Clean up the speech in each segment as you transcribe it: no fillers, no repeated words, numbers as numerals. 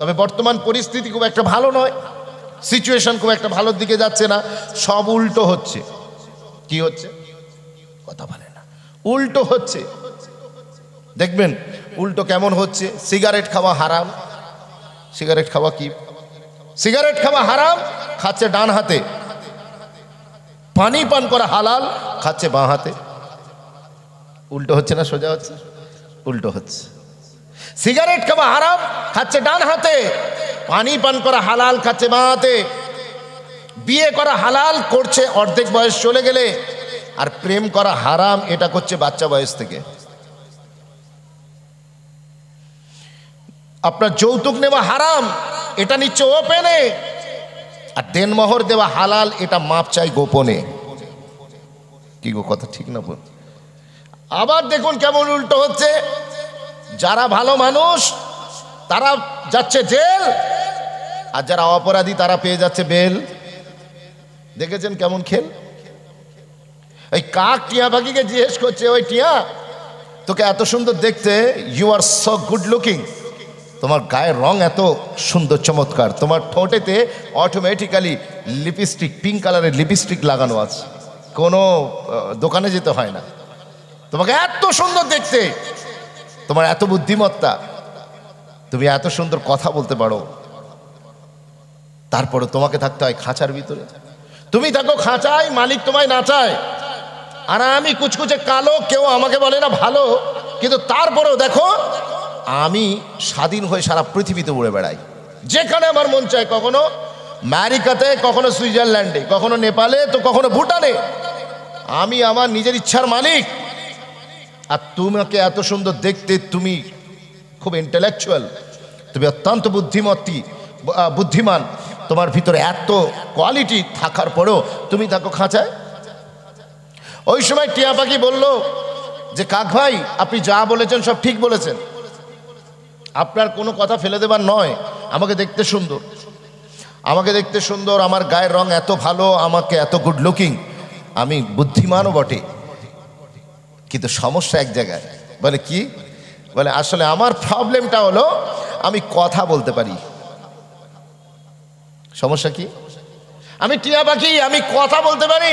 তবে বর্তমান পরিস্থিতি খুব একটা ভালো নয়, সিচুয়েশন খুব একটা ভালোর দিকে যাচ্ছে না, সব উল্টো হচ্ছে। কি হচ্ছে? কথা বলে না, উল্টো হচ্ছে। দেখবেন উল্টো কেমন হচ্ছে। সিগারেট খাওয়া হারাম। সিগারেট খাওয়া কি? সিগারেট খাওয়া হারাম, খাচ্ছে ডান হাতে। পানি পান করা হালাল, খাচ্ছে বাঁ হাতে। উল্টো হচ্ছে না সোজা হচ্ছে? উল্টো হচ্ছে। সিগারেট খাওয়া হারাম, খাচ্ছে ডান হাতে। পানি পান করা হালাল, খাচ্ছে বাঁ হাতে। বিয়ে করা হালাল, করছে অর্ধেক বয়স চলে গেলে। আর প্রেম করা হারাম, এটা করছে বাচ্চা বয়স থেকে। আপনার যৌতুক নেওয়া হারাম, এটা নিচ্ছে ওপেনে। আর দেনমোহর দেওয়া হালাল, এটা মাপ চাই গোপনে। কি গো, কথা ঠিক না বল? আবার দেখুন কেমন উল্টো হচ্ছে। যারা ভালো মানুষ তারা যাচ্ছে জেল, আর যারা অপরাধী তারা পেয়ে যাচ্ছে বেল। দেখেছেন কেমন খেল? এই কাক টিয়া পাখিকে জিজ্ঞেস করছে, ওই টিয়া, তোকে এত সুন্দর দেখতে, you are so good looking, তোমার গায়ের রং এত সুন্দর চমৎকার, তোমার ঠোঁটেতে অটোমেটিক্যালি লিপস্টিক, পিঙ্ক কালারের লিপস্টিক লাগানো আছে, কোনো দোকানে যেতে হয় না, তোমাকে এত সুন্দর দেখতে, তোমার এত বুদ্ধিমত্তা, তুমি এত সুন্দর কথা বলতে পারো, তারপরে তোমাকে থাকতে হয় খাঁচার ভিতরে। তুমি থাকো খাঁচায়, মালিক তোমায় নাচায়। আর আমি কুচকুচে কালো, কেউ আমাকে বলে না ভালো, কিন্তু তারপরেও দেখো আমি স্বাধীন হয়ে সারা পৃথিবীতে উড়ে বেড়াই, যেখানে আমার মন চায়। কখনো আমেরিকাতে, কখনো সুইজারল্যান্ডে, কখনো নেপালে, তো কখনো ভুটানে। আমি আমার নিজের ইচ্ছার মালিক। আর তোমাকে এত সুন্দর দেখতে, তুমি খুব ইন্টেলেকচুয়াল, তুমি অত্যন্ত বুদ্ধিমান, তোমার ভিতরে এত কোয়ালিটি থাকার পরেও তুমি থাকো খাঁচায়। ওই সময় টিয়া পাখি বলল যে, কাক ভাই, আপনি যা বলেছেন সব ঠিক বলেছেন, আপনার কোনো কথা ফেলে দেবার নয়। আমাকে দেখতে সুন্দর, আমাকে দেখতে সুন্দর, আমার গায়ের রং এত ভালো, আমাকে এত গুড লুকিং, আমি বুদ্ধিমানও বটে, কিন্তু সমস্যা এক জায়গায়। বলে কি? বলে আসলে আমার প্রবলেমটা হলো আমি কথা বলতে পারি। সমস্যা কি? আমি টিয়া পাখি, আমি কথা বলতে পারি,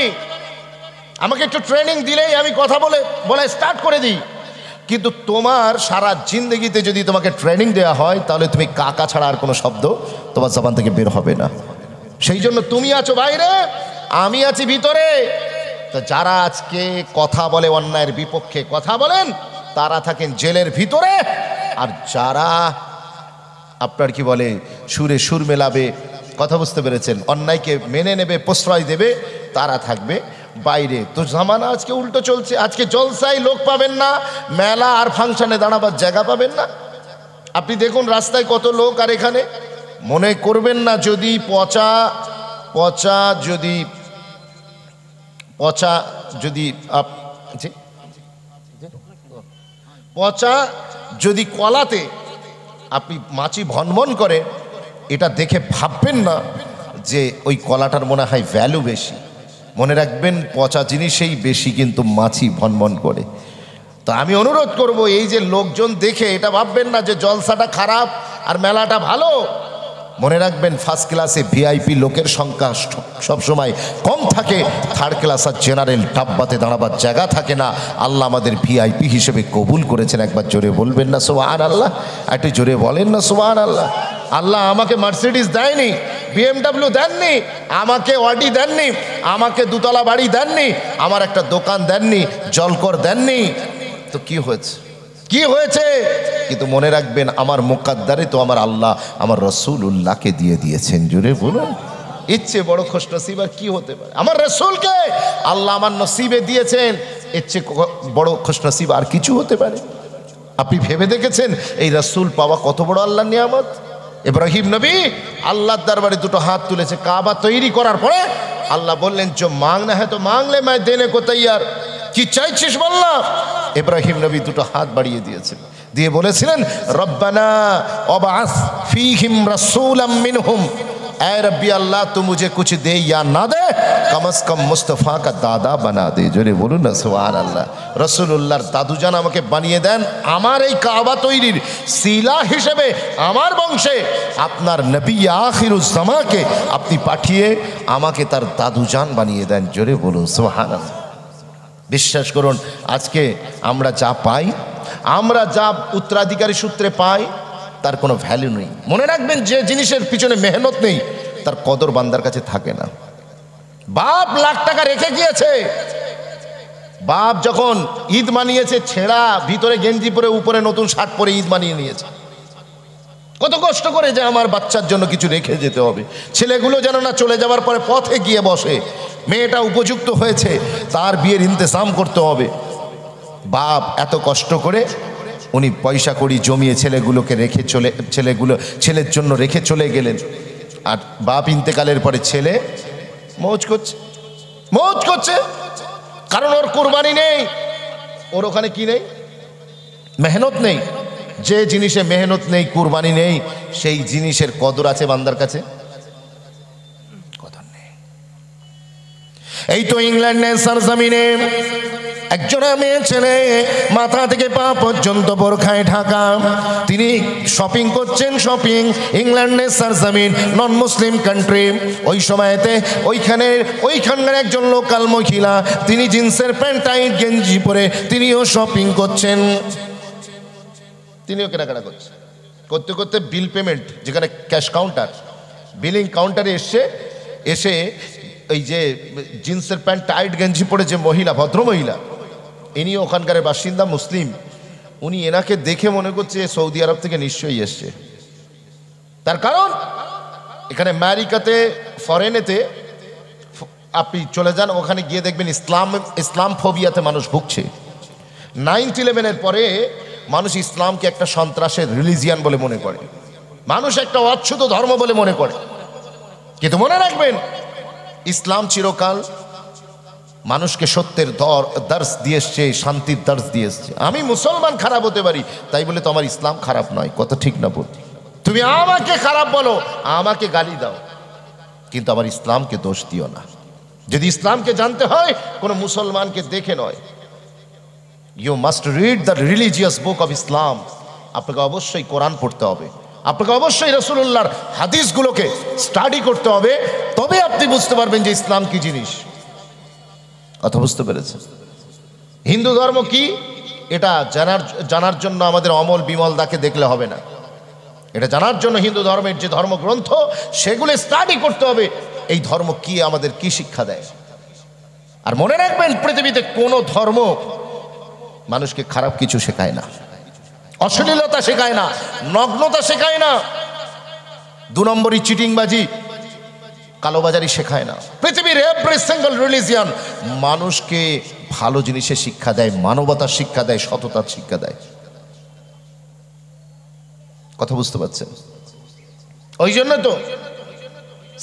আমাকে একটু ট্রেনিং দিলেই আমি কথা বলে স্টার্ট করে দিই। কিন্তু তোমার সারা জিন্দগিতে যদি তোমাকে ট্রেনিং দেওয়া হয়, তাহলে তুমি কাকা ছাড়া আর কোনো শব্দ তোমার জবান থেকে বের হবে না। সেই জন্য তুমি আছো বাইরে, আমি আছি ভিতরে। তো যারা আজকে কথা বলে, অন্যায়ের বিপক্ষে কথা বলেন, তারা থাকেন জেলের ভিতরে। আর যারা আপনার কি বলে সুরে সুর মেলাবে, কথা বুঝতে পেরেছেন, অন্যায়কে মেনে নেবে, প্রশ্রয় দেবে, তারা থাকবে বাইরে। তো জামানা আজকে উল্টো চলছে। আজকে জলসায় লোক পাবেন না, মেলা আর ফাংশনে দাঁড়াবার জায়গা পাবেন না। আপনি দেখুন রাস্তায় কত লোক। আর এখানে মনে করবেন না যদি যদি কলাতে আপনি মাছি ভনভন করে, এটা দেখে ভাববেন না যে ওই কলাটার মনে হয় ভ্যালু বেশি। মনে রাখবেন, পচা জিনিসেই বেশি কিন্তু মাছি ভনভন করে। তো আমি অনুরোধ করব, এই যে লোকজন দেখে এটা ভাববেন না যে জলসাটা খারাপ আর মেলাটা ভালো। মনে রাখবেন, ফার্স্ট ক্লাসে ভিআইপি লোকের সংখ্যা সবসময় কম থাকে, থার্ড ক্লাস আর জেনারেল ডাব্বাতে দাঁড়াবার জায়গা থাকে না। আল্লাহ আমাদের ভিআইপি হিসেবে কবুল করেছেন। একবার জোরে বলবেন না সুবহানাল্লাহ? একটু জোরে বলেন না সুবহানাল্লাহ? আল্লাহ আমাকে মার্সিডিজ দেয়নি, বিএমডাব্লিউ দেননি, আমাকে অডি দেননি, আমাকে দুতলা বাড়ি দেননি, আমার একটা দোকান দেননি, জলকর দেননি। তো কি হয়েছে? কি হয়েছে? কিন্তু মনে রাখবেন, আমার মুকদ্দারে তো আমার আল্লাহ আমার রাসূলুল্লাহকে দিয়ে দিয়েছেন। জোরে বলুন, ইচ্ছে বড় খুশনসিব আর কি হতে পারে? আমার রাসূলকে আল্লাহ আমার নসিবে দিয়েছেন, ইচ্ছে বড় খুশনসিব আর কিছু হতে পারে? আপনি ভেবে দেখেছেন এই রাসূল পাওয়া কত বড় আল্লাহর নিয়ামত? ইব্রাহিম নবী আল্লাহর দরবারে দুটো হাত তুলেছে কাবা তৈরি করার পরে। আল্লাহ বললেন, जो मांगना है तो मांग ले, मैं देने को तैयार। কি চাইছিস বললাম? ইব্রাহিম নবী দুটো হাত বাড়িয়ে দিয়েছেন, দিয়ে বলেছিলেন, রব্বানা ওয়াবআস ফীহিম রাসূলাম মিনহুম, ऐ रब्बी अल्लाह तू मुझे कुछ दे या ना दे, कम से कम मुस्तफ़ा का दादा बना दे। जोरे बोलুন না সুবহান আল্লাহ। রাসূলুল্লাহর দাদুজান আমাকে বানিয়ে দেন আমার এই কাবা তৈরির শিলা হিসেবে, আমার বংশে আপনার নবী আখিরুজ জামাকে আপনি পাঠিয়ে আমাকে তার দাদুজান বানিয়ে দেন। জোরে বলুন সুবহান আল্লাহ। বিশ্বাস করুন, আজকে আমরা যা পাই, আমরা যা উত্তরাধিকারী সূত্রে পাই, তার কোনো ভ্যালু নেই। মনে রাখবেন, যে জিনিসের পিছনে মেহনত নেই তার কদর বান্দার কাছে থাকে না। বাপ লাখ টাকা রেখে গিয়েছে, বাপ যখন ঈদ মানিয়েছে, ছেঁড়া ভিতরে গেঞ্জি পরে উপরে নতুন শার্ট পরে ঈদ মানিয়ে নিয়েছে। কত কষ্ট করে যে আমার বাচ্চার জন্য কিছু রেখে যেতে হবে, ছেলেগুলো যেন না চলে যাওয়ার পরে পথে গিয়ে বসে। মেয়েটা উপযুক্ত হয়েছে, তার বিয়ের ইন্তজাম করতে হবে। বাপ এত কষ্ট করে উনি পয়সা কড়ি জমিয়ে ছেলেগুলোকে রেখে ছেলের জন্য রেখে চলে গেলেন। আর বাপ ইন্তেকালের পরে ছেলে মৌজ করছে, কারণ ওর কোরবানি নেই, ওর ওখানে কি নেই, মেহনত নেই। যে জিনিসে মেহনত নেই, কোরবানি নেই, সেই জিনিসের কদর আছে বান্দার কাছে? কদর নেই। এই তো ইংল্যান্ডের সরজমিনে একজন মেয়ে ছেলে, মাথা থেকে পা পর্যন্ত বোরখায় ঢাকা, তিনি শপিং করছেন। শপিং ইংল্যান্ডের সরজমিন, নন মুসলিম কান্ট্রি। ওই সময়তে ওইখানকার একজন লোকাল মহিলা, তিনি জিন্সের প্যান্ট টাইট গেঞ্জি পরে তিনিও শপিং করছেন, তিনিও কেনাকাটা করছেন। করতে করতে বিল পেমেন্ট, যেখানে ক্যাশ কাউন্টার, বিলিং কাউন্টারে এসে ওই যে জিন্সের প্যান্ট টাইট গেঞ্জি পরে যে মহিলা, ভদ্র মহিলা, ইনি ওখানকার বাসিন্দা, মুসলিম। উনি এনাকে দেখে মনে করছে সৌদি আরব থেকে নিশ্চয়ই এসছে। তার কারণ এখানে আমেরিকাতে, ফরেনেতে আপনি চলে যান, ওখানে গিয়ে দেখবেন ইসলাম ফোবিয়াতে মানুষ ভুগছে। 9/11-এর পরে মানুষ ইসলামকে একটা সন্ত্রাসের রিলিজিয়ান বলে মনে করে, মানুষ একটা অচ্ছুত ধর্ম বলে মনে করে। কিন্তু মনে রাখবেন, ইসলাম চিরকাল মানুষকে সত্যের দর্শ দিয়ে এসছে, শান্তির দর্শ দিয়ে এসছে। আমি মুসলমান খারাপ হতে পারি, তাই বলে তো আমার ইসলাম খারাপ নয়। কথা ঠিক না বল? তুমি আমাকে খারাপ বলো, আমাকে গালি দাও, কিন্তু আমার ইসলামকে দোষ দিও না। যদি ইসলামকে জানতে হয়, কোনো মুসলমানকে দেখে নয়। You must read the religious book of Islam. আপনাকে অবশ্যই কোরআন পড়তে হবে, আপনাকে অবশ্যই রাসূলুল্লাহর হাদিসগুলোকে স্টাডি করতে হবে, তবে আপনি বুঝতে পারবেন যে ইসলাম কি জিনিস। কথা বুঝতে পেরেছেন? হিন্দু ধর্ম কি, এটা জানার জন্য আমাদের অমল বিমল দাকে দেখলে হবে না। এটা জানার জন্য হিন্দু ধর্মের যে ধর্মগ্রন্থ, সেগুলো স্টাডি করতে হবে। এই ধর্ম কি আমাদের কি শিক্ষা দেয়। আর মনে রাখবেন, পৃথিবীতে কোনো ধর্ম মানুষকে খারাপ কিছু শেখায় না, অশ্লীলতা শেখায় না, নগ্নতা শেখায় না, 2 নম্বরই চিটিংবাজি, কালোবাজারি শেখায় না। পৃথিবীর এভরি সিঙ্গল রিলিজিয়ান মানুষকে ভালো জিনিসের শিক্ষা দেয়, মানবতার শিক্ষা দেয়, সততার শিক্ষা দেয়। কথা বুঝতে পারছেন? ওই জন্য তো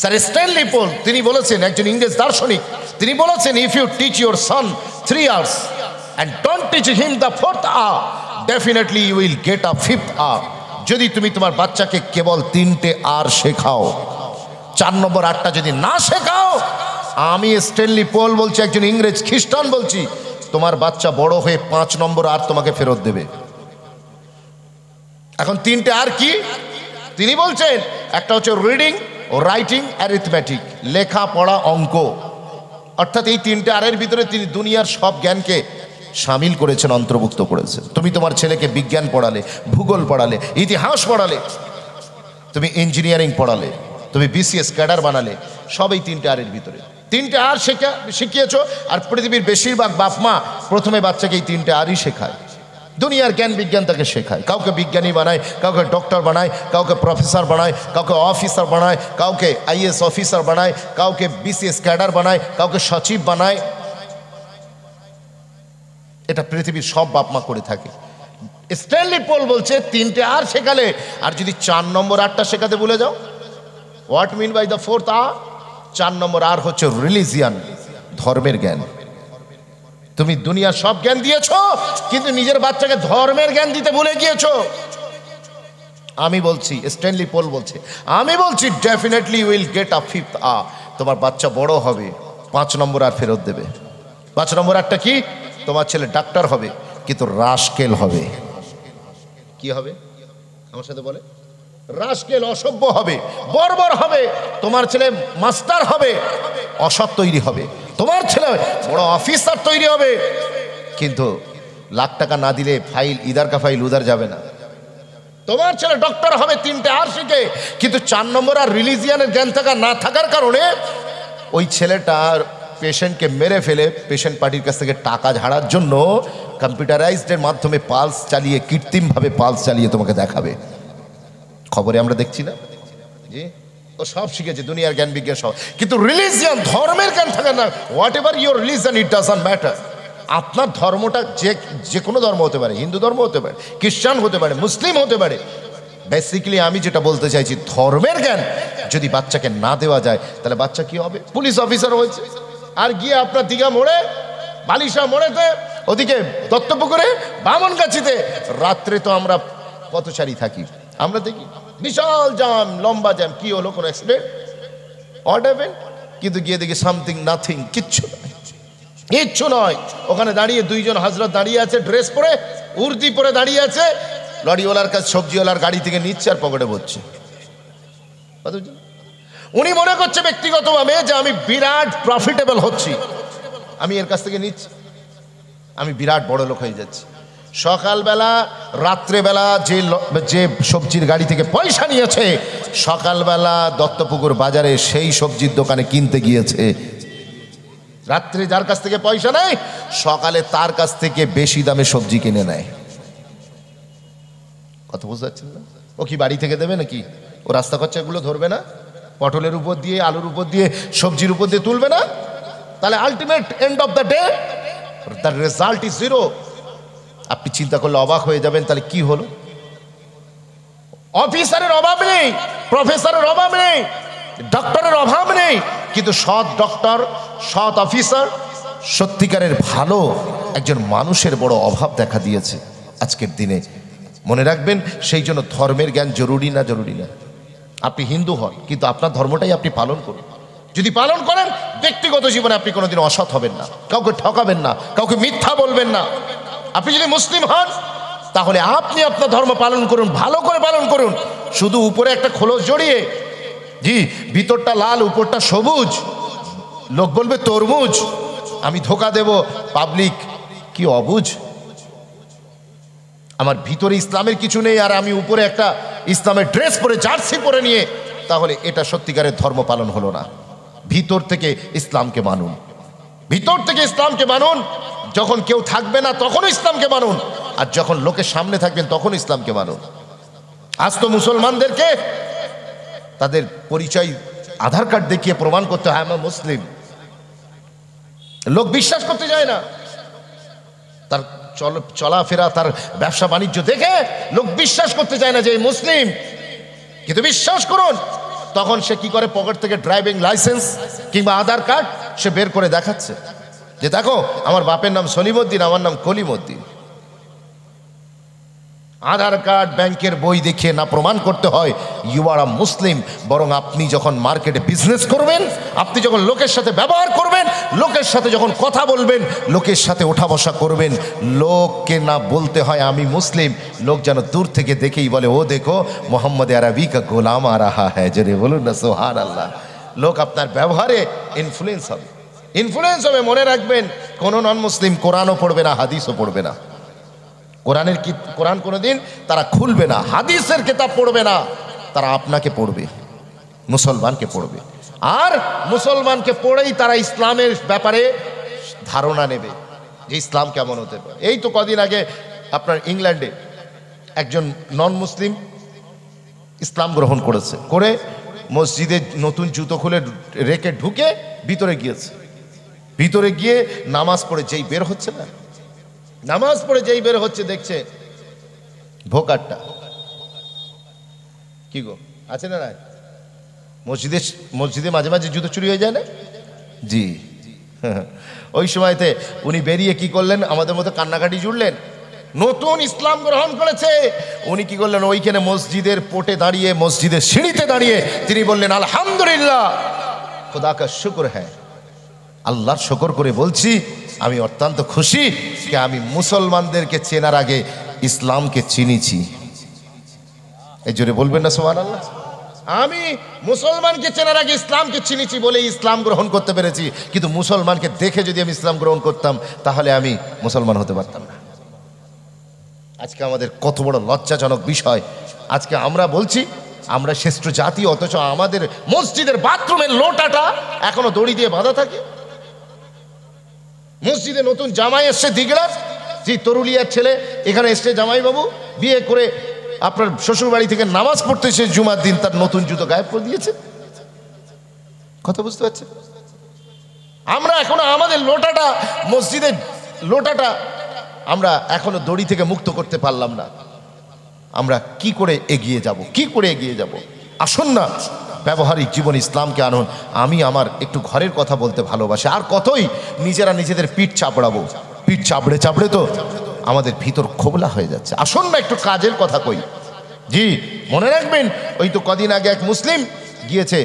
স্যার স্ট্যানলি পোল তিনি বলেছেন, একজন ইংরেজ দার্শনিক, তিনি বলেছেন, if you teach your son 3 hours and don't teach him the 4th hour, definitely you will get a 5th hour. যদি তুমি তোমার বাচ্চাকে কেবল 3টে আর শেখাও, 4 নম্বর আরটা যদি না শেখাও, আমি স্ট্যানলি পোল বলছি, একজন ইংরেজ খ্রিস্টান বলছি, তোমার বাচ্চা বড় হয়ে 5 নম্বর আর তোমাকে ফেরত দেবে। এখন 3টে আর কি তিনি বলছেন? একটা হচ্ছে রিডিং, রাইটিং, অ্যারিথমেটিক, লেখা পড়া অঙ্ক। অর্থাৎ এই 3টে আরের ভিতরে তিনি দুনিয়ার সব জ্ঞানকে শামিল করেছেন, অন্তর্ভুক্ত করেছেন। তুমি তোমার ছেলেকে বিজ্ঞান পড়ালে, ভূগোল পড়ালে, ইতিহাস পড়ালে, তুমি ইঞ্জিনিয়ারিং পড়ালে, তুমি বিসিএস ক্যাডার বানালে, সব এই 3টে আরের ভিতরে। 3টে আর শিখিয়েছ। আর পৃথিবীর বেশিরভাগ বাপ মা প্রথমে বাচ্চাকে এই 3টে আরই শেখায়, দুনিয়ার জ্ঞান বিজ্ঞান তাকে শেখায়। কাউকে বিজ্ঞানী বানায়, কাউকে ডক্টর বানায়, কাউকে প্রফেসর বানায়, কাউকে অফিসার বানায়, কাউকে আইএস অফিসার বানায়, কাউকে বিসিএস ক্যাডার বানায়, কাউকে সচিব বানায়। এটা পৃথিবীর সব বাপ মা করে থাকে। স্ট্যানলি পোল বলছে 3টে আর শেখালে, আর যদি 4 নম্বর আরটা শেখাতে ভুলে যাও, what mean by the 4th hour? 4 নম্বর আর হচ্ছে রিলিজিয়ান, ধর্মের জ্ঞান। তুমি দুনিয়ার সব জ্ঞান দিয়েছো, কিন্তু নিজের বাচ্চাকে ধর্মের জ্ঞান দিতে ভুলে গিয়েছো। আমি বলছি, স্ট্যানলি পোল বলছে, আমি বলছি definitely will get a fifth a. তোমার বাচ্চা বড় হবে, 5 নম্বর আর ফেরত দেবে। 5 নম্বর আরটা কি? তোমার ছেলে ডাক্তার হবে কিন্তু রাস্কেল হবে। কি হবে? আমার সাথে বলে, রাস্কেল, অসভ্য হবে, বর্বর হবে। তোমার ছেলে মাস্টার হবে, অসৎ তৈরি হবে। তোমার ছেলে বড় অফিসার তৈরি হবে, কিন্তু লাখ টাকা না দিলে ফাইল ইদার কা ফাইল উদার যাবে না। তোমার ছেলে ডক্টর হবে 3টে আর শিখে, কিন্তু 4 নম্বর আর রিলিজিয়ানের জ্ঞান থাকা না থাকার কারণে ওই ছেলেটার পেশেন্টকে মেরে ফেলে পেশেন্ট পার্টির কাছ থেকে টাকা ঝাড়ার জন্য কম্পিউটারাইজডের মাধ্যমে পালস চালিয়ে, কৃত্রিমভাবে পালস চালিয়ে তোমাকে দেখাবে। খবরে আমরা দেখছি না জি? ও সব শিখেছে, দুনিয়ার জ্ঞান বিজ্ঞান সব, কিন্তু রিলিজিয়ান, ধর্মের জ্ঞান থাকে না। What ever your religion, it doesn't matter. আপনার ধর্মটা যে কোনো ধর্ম হতে পারে, হিন্দু ধর্ম হতে পারে, খ্রিস্টান হতে পারে, মুসলিম হতে পারে। বেসিক্যালি আমি যেটা বলতে চাইছি, ধর্মের জ্ঞান যদি বাচ্চাকে না দেওয়া যায় তাহলে বাচ্চা কি হবে? পুলিশ অফিসার হয়েছে, আর গিয়ে আপনার দীঘা মোড়ে, বালিশা মোড়েতে, ওদিকে দত্তপুকুরে, বামনগাছিতে রাত্রে তো আমরা পথচারী থাকি, আমরা দেখি বিশাল জ্যাম, লম্বা জ্যাম। কি হলো? কোনো অ্যাক্সিডেন্ট, হোয়াট হ্যাপেন্ড? কিন্তু গিয়ে দেখি সামথিং, নাথিং, কিচ্ছু নয়, কিচ্ছু নয়। ওখানে দাঁড়িয়ে 2 জন হজরত দাঁড়িয়ে আছে, ড্রেস পরে, উর্দি পরে দাঁড়িয়ে আছে। লরিওয়ালার কাছে, সবজিওয়ালার গাড়ি থেকে নিচ্ছে আর পকেটে ভরছে। উনি মনে করছে ব্যক্তিগতভাবে যে আমি বিরাট প্রফিটেবল হচ্ছি, আমি এর কাছ থেকে নিচ্ছি, আমি বিরাট বড় লোক হয়ে যাচ্ছি। সকালবেলা, রাত্রেবেলা যে সবজির গাড়ি থেকে পয়সা নিয়েছে, সকালবেলা দত্তপুকুর বাজারে সেই সবজির দোকানে কিনতে গিয়েছে। রাত্রে যার কাছ থেকে পয়সা নেয়, সকালে তার কাছ থেকে বেশি দামে সবজি কিনে নেয়। কথা বুঝতে পারছেন না? ও কি বাড়ি থেকে দেবে নাকি? ও রাস্তা খরচাগুলো ধরবে না? পটলের উপর দিয়ে, আলুর উপর দিয়ে, সবজির উপর দিয়ে তুলবে না? তাহলে ultimate end of the day the result is 0। আপনি চিন্তা করলে অবাক হয়ে যাবেন, তাহলে কি হলো? অফিসারের অভাব নেই, প্রফেসরের অভাব নেই, ডক্টরের অভাব নেই, কিন্তু সৎ ডক্টর, সৎ অফিসার, সত্যিকারের ভালো একজন মানুষের বড় অভাব দেখা দিয়েছে আজকের দিনে। মনে রাখবেন, সেই জন্য ধর্মের জ্ঞান জরুরি না? জরুরি না। আপনি হিন্দু হন, কিন্তু আপনার ধর্মটাই আপনি পালন করুন। যদি পালন করেন, ব্যক্তিগত জীবনে আপনি কোনোদিন অসৎ হবেন না, কাউকে ঠকাবেন না, কাউকে মিথ্যা বলবেন না। আপনি যদি মুসলিম হন, তাহলে আপনি আপনার ধর্ম পালন করুন, ভালো করে পালন করুন। শুধু উপরে একটা খোলস জড়িয়ে, জি, ভিতরটা লাল উপরটা সবুজ, লোক বলবে তরমুজ, আমি ধোকা দেব, পাবলিক কি অবুঝ, আমার ভিতরে ইসলামের কিছু নেই আর আমি উপরে একটা ইসলামের ড্রেস পরে, জার্সি পরে নিয়ে, তাহলে এটা সত্যিকারের ধর্ম পালন হলো না। ভিতর থেকে ইসলামকে মানুন, ভিতর থেকে ইসলামকে মানুন। যখন কেউ থাকবে না তখনও ইসলামকে মানুন, আর যখন লোকের সামনে থাকবেন তখন ইসলামকে মানুন। আজ তো মুসলমানদেরকে তাদের পরিচয় আধার কার্ড দেখিয়ে প্রমাণ করতে হয় আমরা মুসলিম। লোক বিশ্বাস করতে যায় না, তার চলাফেরা, তার ব্যবসা বাণিজ্য দেখে লোক বিশ্বাস করতে চায় না যে এই মুসলিম। কিন্তু বিশ্বাস করুন, তখন সে কি করে? পকেট থেকে ড্রাইভিং লাইসেন্স কিংবা আধার কার্ড সে বের করে দেখাচ্ছে যে দেখো, আমার বাপের নাম সলিমউদ্দিন, আমার নাম কলিমউদ্দিন। আধার কার্ড, ব্যাংকের বই দেখিয়ে না প্রমাণ করতে হয় ইউ আর আ মুসলিম। বরং আপনি যখন মার্কেটে বিজনেস করবেন, আপনি যখন লোকের সাথে ব্যবহার করবেন, লোকের সাথে যখন কথা বলবেন, লোকের সাথে ওঠা বসা করবেন, লোককে না বলতে হয় আমি মুসলিম, লোক যেন দূর থেকে দেখেই বলে ও দেখো মোহাম্মদ আরবি কা গোলাম আ রাহা হ্যায়, জোরে বলুন না সুবহানাল্লাহ। লোক আপনার ব্যবহারে ইনফ্লুয়েন্স হবে, ইনফ্লুয়েন্স হবে। মনে রাখবেন, কোনো নন মুসলিম কোরআনও পড়বে না, হাদিসও পড়বে না। কোরআন কোনোদিন তারা খুলবে না, হাদিসের কিতাব পড়বে না, তারা আপনাকে পড়বে, মুসলমানকে পড়বে। আর মুসলমানকে পড়েই তারা ইসলামের ব্যাপারে ধারণা নেবে যে ইসলাম কেমন হতে পারে। এই তো কদিন আগে আপনার ইংল্যান্ডে একজন নন মুসলিম ইসলাম গ্রহণ করেছে, করে মসজিদে নতুন জুতো খুলে রেখে ঢুকে ভিতরে গিয়েছে। ভিতরে গিয়ে নামাজ পড়ে যেই বের হচ্ছে না, নামাজ পড়ে যেই বের হচ্ছে, দেখছে ভোকারটা কি গো আছে না? মসজিদে মাঝে মাঝে জুতো চুরি হয়ে যায় না? জি, ওই সময়তে উনি বেরিয়ে কি করলেন? আমাদের মতো কান্নাকাটি জুড়লেন, নতুন ইসলাম গ্রহণ করেছে। উনি কি করলেন, ওইখানে মসজিদের পোটে দাঁড়িয়ে, মসজিদের সিঁড়িতে দাঁড়িয়ে তিনি বললেন, আলহামদুলিল্লাহ, খোদা কা শুকর হ্যায়, আল্লাহর শুকর করে বলছি আমি অত্যন্ত খুশি যে আমি মুসলমানদেরকে চেনার আগে ইসলামকে চিনেছি। এই জোরে বলবেন না সুবহানাল্লাহ? আমি মুসলমানকে চেনার আগে ইসলামকে চিনেছি বলে ইসলাম গ্রহণ করতে পেরেছি, কিন্তু মুসলমানকে দেখে যদি আমি ইসলাম গ্রহণ করতাম তাহলে আমি মুসলমান হতে পারতাম না। আজকে আমাদের কত বড় লজ্জাজনক বিষয়, আজকে আমরা বলছি আমরা শ্রেষ্ঠ জাতি, অথচ আমাদের মসজিদের বাথরুমের লোটাটা এখনো দড়ি দিয়ে বাঁধা থাকে। মসজিদে নতুন জামাই এসছে দিগড়ার, যে তরুলিয়ার ছেলে এখানে এসছে জামাই বাবু, বিয়ে করে আপনার শ্বশুর বাড়ি থেকে নামাজ পড়তে এসে জুমার দিন তার নতুন জুতো গায়েব করে দিয়েছে। কথা বুঝতে পারছে? আমরা এখনো আমাদের লোটাটা, মসজিদের লোটাটা আমরা এখনো দড়ি থেকে মুক্ত করতে পারলাম না। আমরা কি করে এগিয়ে যাব, কি করে এগিয়ে যাব? আসুন না ব্যবহারিক জীবন ইসলামকে আনুন। আমি আমার একটু ঘরের কথা বলতে ভালোবাসি, আর কতই নিজেরা নিজেদের পিঠ চাপড়াবো। পিঠ চাপড়ে চাপড়ে তো আমাদের ভিতর খোবলা হয়ে যাচ্ছে। আসুন না একটু কাজের কথা কই। জি, মনে রাখবেন, ওই তো কদিন আগে এক মুসলিম গিয়েছে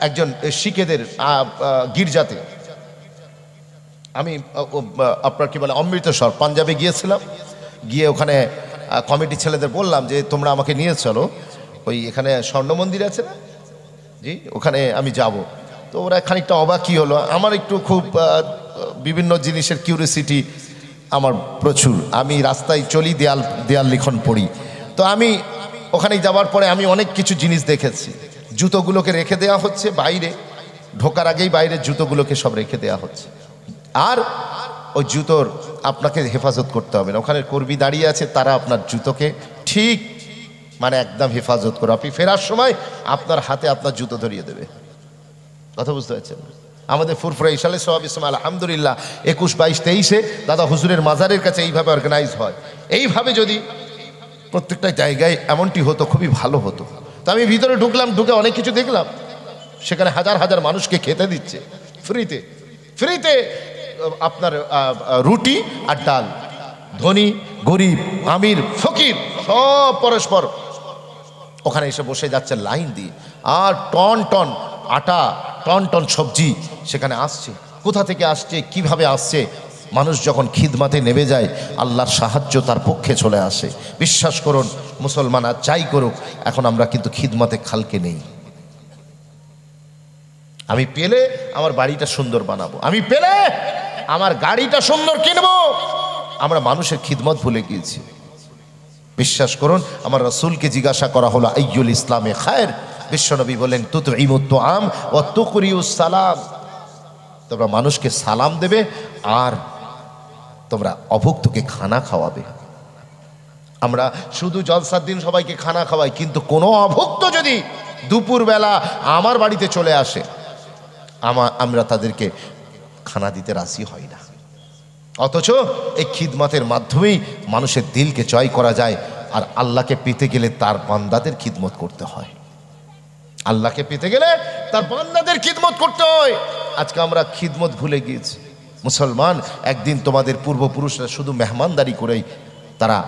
একজন শিখেদের গির্জাতে। আমি আপনার কি বলে অমৃতসর পাঞ্জাবে গিয়েছিলাম, গিয়ে ওখানে কমিটি ছেলেদের বললাম যে তোমরা আমাকে নিয়ে চলো, ওই এখানে স্বর্ণ মন্দির আছে না, জি ওখানে আমি যাব। তো ওরা খানিকটা অবাকই হলো। আমার একটু খুব বিভিন্ন জিনিসের কিউরিসিটি আমার প্রচুর, আমি রাস্তায় চলি, দেয়াল লিখন পড়ি। তো আমি ওখানে যাওয়ার পরে আমি অনেক কিছু জিনিস দেখেছি। জুতোগুলোকে রেখে দেওয়া হচ্ছে বাইরে, ঢোকার আগেই বাইরের জুতোগুলোকে সব রেখে দেওয়া হচ্ছে, আর ওই জুতোর আপনাকে হেফাজত করতে হবে না। ওখানে কর্মী দাঁড়িয়ে আছে, তারা আপনার জুতোকে ঠিক মানে একদম হেফাজত করে, আপনি ফেরার সময় আপনার হাতে আপনার জুতো ধরিয়ে দেবে। কথা বুঝতে পারছেন? আমাদের ফুরফুরা ইশালে সওয়াব ইসলাম আলহামদুলিল্লাহ 21, 22, 23-এ দাদা হুজুরের মাজারের কাছে এইভাবে অর্গানাইজ হয়। এইভাবে যদি প্রত্যেকটা জায়গায় এমনটি হতো খুবই ভালো হতো। তো আমি ভিতরে ঢুকলাম, ঢুকে অনেক কিছু দেখলাম। সেখানে হাজার হাজার মানুষকে খেতে দিচ্ছে ফ্রিতে, ফ্রিতে আপনার রুটি আর ডাল। ধনী গরিব আমির ফকির সব পরস্পর ওখানে এসে বসে যাচ্ছে লাইন দিয়ে, আর টন টন আটা, টন টন সবজি সেখানে আসছে। কোথা থেকে আসছে, কিভাবে আসছে? মানুষ যখন খিদমাতে নেমে যায় আল্লাহর সাহায্য তার পক্ষে চলে আসে। বিশ্বাস করুন, মুসলমান আর যাই করুক, এখন আমরা কিন্তু খিদমাতে খালকে নেই। আমি পেলে আমার বাড়িটা সুন্দর বানাবো, আমি পেলে আমার গাড়িটা সুন্দর কিনবো। আমরা মানুষের খিদমত ভুলে গিয়েছি। বিশ্বাস করুন, আমার রাসূলকে জিজ্ঞাসা করা হলো আইয়ুল ইসলামে খায়ের। বিশ্বনবী বলেন তুতঈমুত তুআম ওয়া তুকরিউস সালাম, তোমরা মানুষকে সালাম দেবে আর তোমরা অভুক্তকে খানা খাওয়াবে। আমরা শুধু জলসার দিন সবাইকে খানা খাওয়াই, কিন্তু কোনো অভুক্ত যদি দুপুরবেলা আমার বাড়িতে চলে আসে আমরা তাদেরকে খানা দিতে রাজি হই না। অথচ এই খিদমতের মাধ্যমেই মানুষের দিলকে জয় করা যায়। আর আল্লাহকে পেতে গেলে তার বান্দাদের খিদমত করতে হয়। আল্লাহকে পেতে গেলে তার বান্দাদের খিদমত করতে হয়। আজকে আমরা খিদমত ভুলে গিয়েছি। মুসলমান, একদিন তোমাদের পূর্বপুরুষরা শুধু মেহমানদারি করেই তারা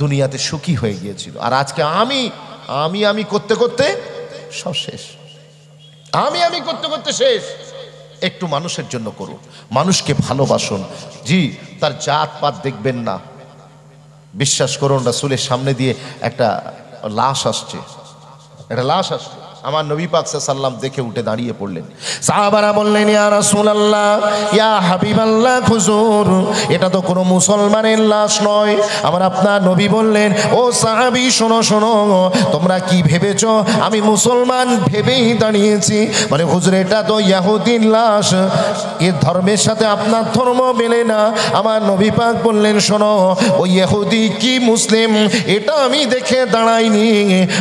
দুনিয়াতে সুখী হয়ে গিয়েছিল, আর আজকে আমি করতে করতে সব শেষ। আমি করতে করতে শেষ। একটু মানুষের জন্য করুন, মানুষকে ভালোবাসুন। জি, তার জাত পাত দেখবেন না। বিশ্বাস করুন, রাসূলের সামনে দিয়ে একটা লাশ আসছে, আমার নবী পাক সাল্লাল্লাহু আলাইহি ওয়াসাল্লাম দেখে উঠে দাঁড়িয়ে পড়লেন। সাহাবারা বললেন, ইয়া রাসূলুল্লাহ, ইয়া হাবিবাল্লাহ, হুজুর, এটা তো কোনো মুসলমানের লাশ নয়। আমার আপনার নবী বললেন, ও সাহাবী, শোনো শোনো, তোমরা কি ভেবেছো আমি মুসলমান ভেবেই দাঁড়িয়েছি? মানে হুজুর, এটা তো ইহুদির লাশ, এর ধর্মের সাথে আপনার ধর্ম মেলে না। আমার নবী পাক বললেন, শোনো, ওই ইহুদি কি মুসলিম এটা আমি দেখে দাঁড়াইনি,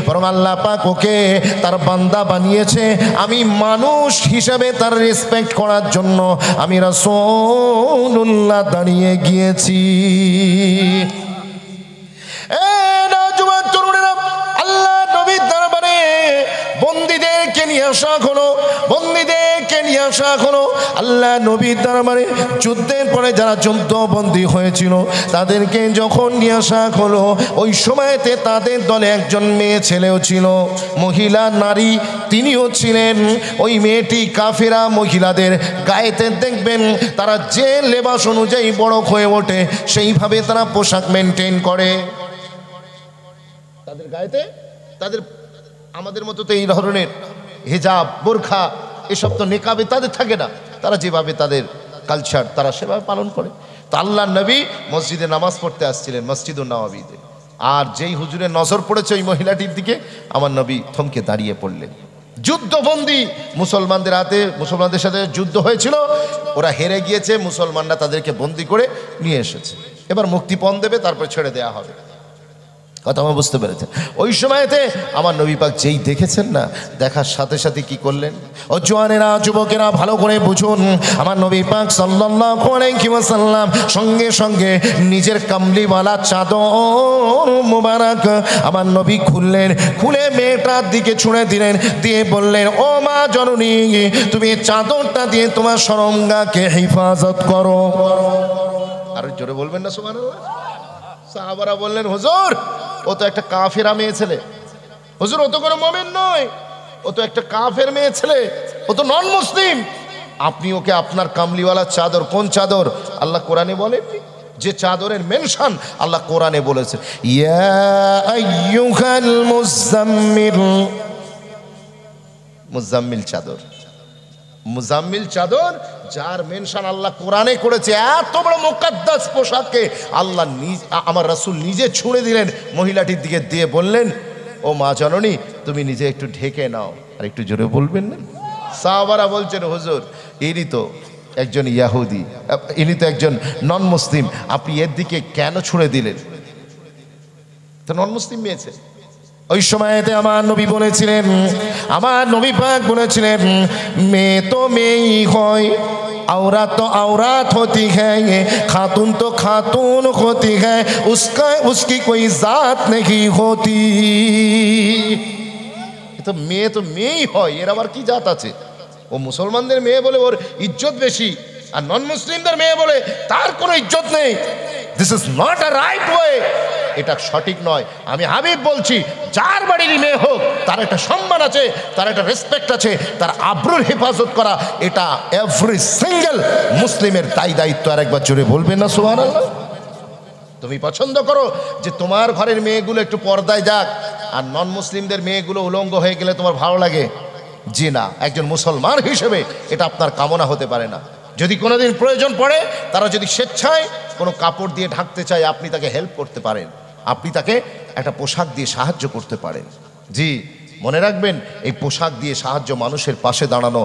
বরং আল্লাহ পাক ওকে তার বান্দা বানিয়েছে। আমি মানুষ হিসেবে তার রেসপেক্ট করার জন্য আমি রাসূলুল্লাহ দাঁড়িয়ে গিয়েছি। আল্লাহ নবীর দরবারে বন্দীদেরকে নিয়ে আসা হলো, বন্দীদেরকে নিয়ে নিয়ে আসা হলো আল্লাহ নবীর দরবারে। যুদ্ধের পরে যারা যুদ্ধবন্দী হয়েছিল তাদেরকে যখন নিয়ে আসা হলো, ওই সময়তে তাদের দলে একজন মেয়ে ছেলেও ছিল, মহিলা নারী তিনিও ছিলেন। ওই মেয়েটি কাফেরা মহিলাদের গায়েতে দেখবেন তারা যে লেবাস অনুযায়ী বড় হয়ে ওঠে সেইভাবে তারা পোশাক মেনটেন করে। তাদের গায়েতে তাদের আমাদের মতো তো এই ধরনের হিজাব বোরখা এসব তো নেকাবে তাদের থাকে না, তারা যেভাবে তাদের কালচার তারা সেভাবে পালন করে। তো আল্লাহ নবী মসজিদে নামাজ পড়তে আসছিলেন, মসজিদুন নববীতে, আর যেই হুজুরের নজর পড়েছে ওই মহিলাটির দিকে, আমার নবী থমকে দাঁড়িয়ে পড়লেন। যুদ্ধবন্দী মুসলমানদের হাতে, মুসলমানদের সাথে যুদ্ধ হয়েছিল, ওরা হেরে গিয়েছে, মুসলমানরা তাদেরকে বন্দি করে নিয়ে এসেছে, এবার মুক্তিপণ দেবে, তারপর ছেড়ে দেওয়া হবে। কথা আমার বুঝতে পেরেছেন? ওই সময়তে আমার নবী পাক যেই দেখেছেন না, দেখার সাথে সাথে কি করলেন? ও জওয়ানেরা, যুবকেরা ভালো করে বুঝুন, আমার নবী পাক সাল্লাল্লাহু আলাইহি ওয়াসাল্লাম সঙ্গে সঙ্গে নিজের কামলিওয়ালা চাদর মুবারক আমার নবী খুললেন, খুলে মেয়েটার দিকে ছুঁড়ে দিলেন, দিয়ে বললেন, ও মা জননী, তুমি চাদরটা দিয়ে তোমার শরমগাকে হেফাজত করো। আর জোরে বলবেন না সুবহানাল্লাহ? সাহাবারা বললেন, হুজুর ও তো একটা কাফেরা মেয়ে ছেলে, হুজুর ও তো কোনো মুমিন নয়, ও তো একটা কাফের মেয়ে ছেলে, ও তো নন মুসলিম, আপনি ওকে আপনার কামলিওয়ালা চাদর, কোন চাদর আল্লাহ কোরআনে বলেননি? যে চাদরের মেনশন আল্লাহ কোরআনে বলেছে, ইয়া আইয়ুহাল মুজাম্মিল, মুজাম্মিল চাদর, মুজাম্মিল চাদর যার মেনশন আল্লাহ কোরআনে করেছে। এত বড় মুকাদ্দাস পোশাককে আল্লাহ আমার রাসূল নিজে ছুঁড়ে দিলেন মহিলাটির দিকে, দিয়ে বললেন, ও মা জননী তুমি নিজে একটু ঢেকে নাও। আর একটু জোরে বলবেন না? সাহাবারা বলছেন, হুজুর ইনি তো একজন ইয়াহুদি, ইনি তো একজন নন মুসলিম, আপনি এর দিকে কেন ছুঁড়ে দিলেন? তো নন মুসলিম মেয়েছে। ওই সময়তে আমার নবী বলেছিলেন, আমার নবী পাক বলেছিলেন, মেয়ে তো মেয়েই হয়, औरत तो औरत होती है, ये खातून तो खातून होती है, उसका उसकी कोई जात नहीं होती। तो মেয়ে তো মেয়েই হয়, এর আবার কি জাত আছে? ও মুসলমানদের মেয়ে বলে ওর ইজ্জত বেশি, আর নন মুসলিমদের মেয়ে বলে তার কোনো ইজ্জত নেই। This is not a right way, এটা সঠিক নয়। আমি হাবিব বলছি, যার বাড়িরই মেয়ে হোক তার একটা সম্মান আছে, তার একটা রেসপেক্ট আছে, তার আব্রুর হেফাজত করা এটা এভরি সিঙ্গেল মুসলিমের দায়িত্ব। আর একবার জোরে বলবেন না সুবহানাল্লাহ? তুমি পছন্দ করো যে তোমার ঘরের মেয়েগুলো একটু পর্দায় যাক, আর নন মুসলিমদের মেয়েগুলো উলঙ্গ হয়ে গেলে তোমার ভালো লাগে? জি না, একজন মুসলমান হিসেবে এটা আপনার কামনা হতে পারে না। যদি কোনোদিন প্রয়োজন পড়ে, তারা যদি স্বেচ্ছায় কোনো কাপড় দিয়ে ঢাকতে চায়, আপনি তাকে হেল্প করতে পারেন, আপনি তাকে একটা পোশাক দিয়ে সাহায্য করতে পারেন। জি, মনে রাখবেন, এই পোশাক দিয়ে সাহায্য, মানুষের পাশে দাঁড়ানো,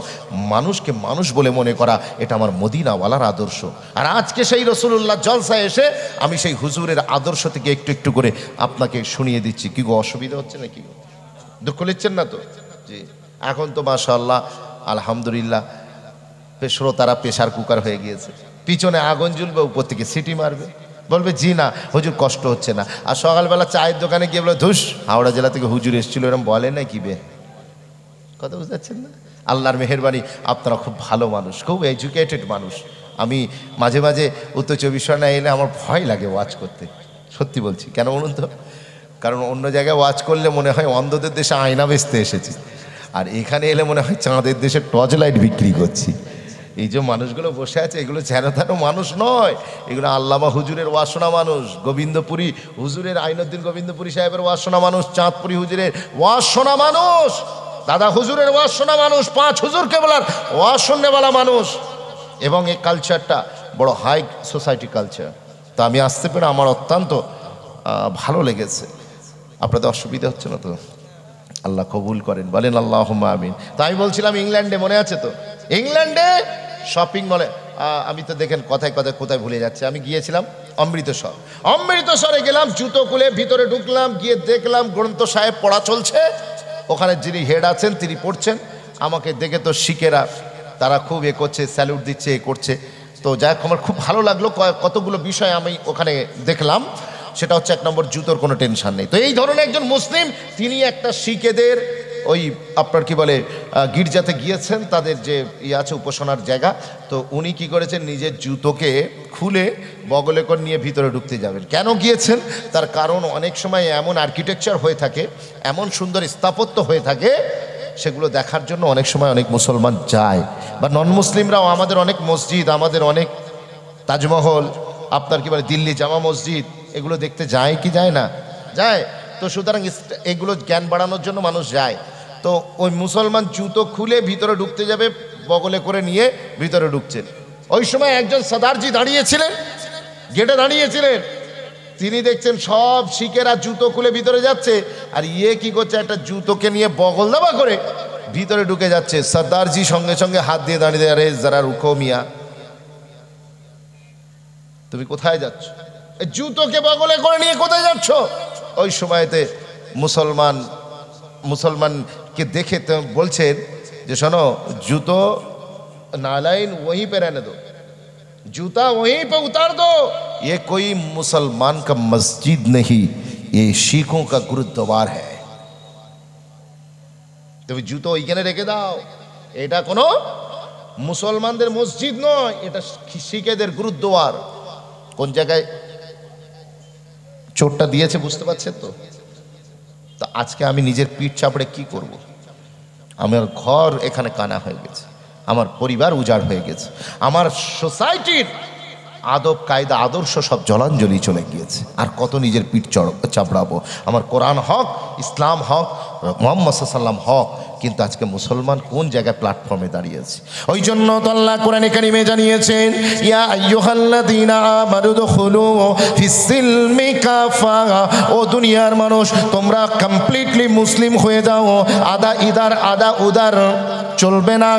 মানুষকে মানুষ বলে মনে করা, এটা আমার মদিনাওয়ালার আদর্শ। আর আজকে সেই রাসূলুল্লাহ জলসায় এসে আমি সেই হুজুরের আদর্শ থেকে একটু একটু করে আপনাকে শুনিয়ে দিচ্ছি। কি গো, অসুবিধা হচ্ছে নাকি? দুঃখ নিচ্ছেন না তো? জি, এখন তো মাশাআল্লাহ আলহামদুলিল্লাহ শ্রোতারা প্রেসার কুকার হয়ে গিয়েছে, পিছনে আগুন জ্বলবে, উপর থেকে সিটি মারবে, বলবে জি না হুজুর কষ্ট হচ্ছে না। আর সকালবেলা চায়ের দোকানে গিয়ে বলে, ধুস হাওড়া জেলা থেকে হুজুর এসেছিল, এরকম বলে না কি বে? কথা বুঝতে পারছেন না? আল্লাহর মেহেরবানি, আপনারা খুব ভালো মানুষ, খুব এডুকেটেড মানুষ। আমি মাঝে মাঝে উত্তর 24 পরগনা এলে আমার ভয় লাগে ওয়াচ করতে, সত্যি বলছি। কেন বলুন তো? কারণ অন্য জায়গায় ওয়াচ করলে মনে হয় অন্ধদের দেশে আয়না বেচতে এসেছি, আর এখানে এলে মনে হয় চাঁদের দেশে টর্চ লাইট বিক্রি করছি। এই যে মানুষগুলো বসে আছে, এগুলো যেন তেন মানুষ নয়, এগুলো আল্লামা হুজুরের ওয়াসনা মানুষ, গোবিন্দপুরী হুজুরের, আইনুদ্দিন গোবিন্দপুরী সাহেবের ওয়াসনা মানুষ, চাঁদপুরি হুজুরের ওয়াসনা মানুষ, দাদা হুজুরের ওয়াসনা মানুষ, 5 হুজুরকে বলার ওয়াসনেওয়ালা মানুষ। এবং এই কালচারটা বড় হাই সোসাইটি কালচার। তো আমি আসতে পেরে আমার অত্যন্ত ভালো লেগেছে। আপনাদের অসুবিধা হচ্ছে না তো? আল্লাহ কবুল করেন, বলেন আল্লাহুম্মা আমিন। তো আমি বলছিলাম, ইংল্যান্ডে মনে আছে তো, ইংল্যান্ডে শপিং মলে, আমি তো দেখেন কথায় কথায় কোথায় ভুলে যাচ্ছে, আমি গিয়েছিলাম অমৃতসর। অমৃতসরে গেলাম, জুতো খুলে ভিতরে ঢুকলাম, গিয়ে দেখলাম গ্রন্থ সাহেব পড়া চলছে, ওখানে যিনি হেড আছেন তিনি পড়ছেন। আমাকে দেখে তো শিখেরা তারা খুব করছে, স্যালুট দিচ্ছে, করছে। তো যাই হোক, আমার খুব ভালো লাগলো। কতগুলো বিষয় আমি ওখানে দেখলাম। সেটা হচ্ছে, 1 নম্বর, জুতোর কোনো টেনশন নেই। তো এই ধরনের একজন মুসলিম, তিনি একটা শিখেদের ওই আপনার কি বলে গির্জাতে গিয়েছেন, তাদের যে আছে উপাসনার জায়গা, তো উনি কি করেছেন, নিজের জুতোকে খুলে বগলে করে নিয়ে ভিতরে ঢুকতে যাবেন। কেন গিয়েছেন? তার কারণ অনেক সময় এমন আর্কিটেকচার হয়ে থাকে, এমন সুন্দর স্থাপত্য হয়ে থাকে, সেগুলো দেখার জন্য অনেক সময় অনেক মুসলমান যায়, বা নন মুসলিমরাও। আমাদের অনেক মসজিদ, আমাদের অনেক তাজমহল, আপনার কি বলে দিল্লি জামা মসজিদ, এগুলো দেখতে যায় কি যায় না? যায়। তো সুতরাং এগুলো জ্ঞান বাড়ানোর জন্য মানুষ যায়। তো ওই মুসলমান জুতো খুলে ভিতরে ঢুকতে যাবে, বগলে করে নিয়ে ভিতরে ঢুকছেন। ওই সময় একজন সর্দারজি দাঁড়িয়েছিলেন, গেটে দাঁড়িয়েছিলেন। তিনি দেখছেন সব শিখেরা জুতো খুলে ভিতরে যাচ্ছে, আর ইয়ে কি করছে, একটা জুতোকে নিয়ে বগল দাবা করে ভিতরে ঢুকে যাচ্ছে। সর্দারজি সঙ্গে সঙ্গে হাত দিয়ে দাঁড়িয়ে, আরে যারা রুকো মিয়া, তুমি কোথায় যাচ্ছ? জুতোকে বগলে করে নিয়ে কোথায় যাচ্ছ? ওই সময়তে মুসলমানকে দেখে তো বলছেন যে শোনো, জুতো नालाइन वहीं पे रहने दो, जूता वहीं पे उतार दो, ये कोई मुसलमान का मस्जिद नहीं, ये शिखों का गुरुद्वार है। তুমি জুতো ওইখানে রেখে দাও, এটা কোনো মুসলমানদের মসজিদ নয়, এটা শিখেদের গুরুদ্বার। কোন জায়গায় চোটটা দিয়েছে বুঝতে পারছেন তো? তো আজকে আমি নিজের পিঠ চাপড়ে কি করব? আমার ঘর এখানে কানা হয়ে গেছে, আমার পরিবার উজাড় হয়ে গেছে, আমার সোসাইটির আদব কায়দা আদর্শ সব জলাঞ্জলি চলে গিয়েছে। আর কত নিজের পিঠ চাপড়াবো? আমার কোরআন হক, ইসলাম হক, মুহাম্মদ সাল্লাল্লাহু আলাইহি হক, কিন্তু আজকে মুসলমান কোন জায়গায় প্ল্যাটফর্মে দাঁড়িয়েছে? ওই জন্য তো আল্লাহ কোরআনে কারিমে জানিয়েছেন, ইয়া আইয়ুহাল্লাযীনা আমানু দুখুলু ফিস-সিলমি কাফা, ও দুনিয়ার মানুষ তোমরা কমপ্লিটলি মুসলিম হয়ে যাও। আদা ইদার আদা উদার চলবে না,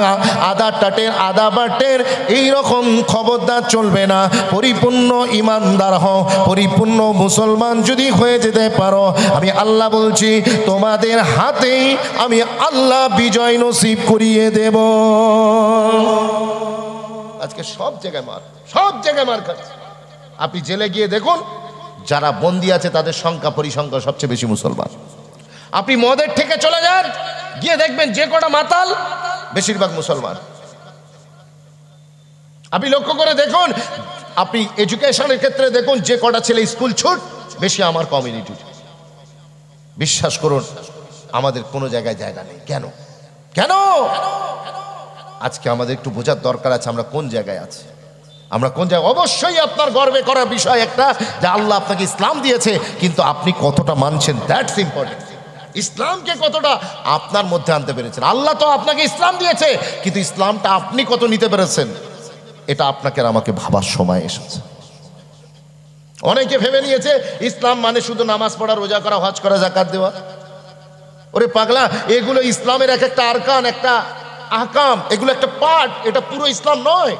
আদা টাটের আদা বাটের এইরকম খবরদার চলবে না। পরিপূর্ণ ইমানদার হও, পরিপূর্ণ মুসলমান যদি হয়ে যেতে পারো, আমি আল্লাহ বলছি তোমাদের হাতেই আমি আল্লাহ বিজয় নসিব করিয়ে দেব। আজকে সব জায়গায় মার খাচ্ছে। আপনি জেলে গিয়ে দেখুন, যারা বন্দী আছে তাদের সংখ্যা পরিসংখ্যা সবচেয়ে বেশি মুসলমান। আপনি মদের থেকে চলে যান, গিয়ে দেখবেন যে কটা মাতাল বেশিরভাগ মুসলমান। আপনি লক্ষ্য করে দেখুন, আপনি এডুকেশনের ক্ষেত্রে দেখুন, যে কটা ছেলে স্কুল ছুট বেশি আমার কমিউনিটির। বিশ্বাস করুন, আমাদের কোনো জায়গায় জায়গা নেই। কেন কেন? আজকে আমাদের একটু বোঝার দরকার আছে আমরা কোন জায়গায় আছি, আমরা কোন জায়গায়। অবশ্যই আপনার গর্বে করার বিষয় একটা যে আল্লাহ আপনাকে ইসলাম দিয়েছে, কিন্তু আপনি কতটা মানছেন, দ্যাটস ইম্পর্টেন্ট। ইসলামকে কতটা আপনার মধ্যে আনতে পেরেছেন। আল্লাহ তো আপনাকে ইসলাম দিয়েছে, কিন্তু ইসলামটা আপনি কত নিতে পেরেছেন, এটা আপনাকে আর আমাকে ভাবার সময় এসেছে। অনেকে ভেবে নিয়েছে ইসলাম মানে শুধু নামাজ পড়া, রোজা করা, হজ করা, যাকাত দেওয়া। ওরে পাগলা, এগুলো ইসলামের এক একটা আরকান, একটা আহকাম, এগুলো একটা পার্ট, এটা পুরো ইসলাম নয়।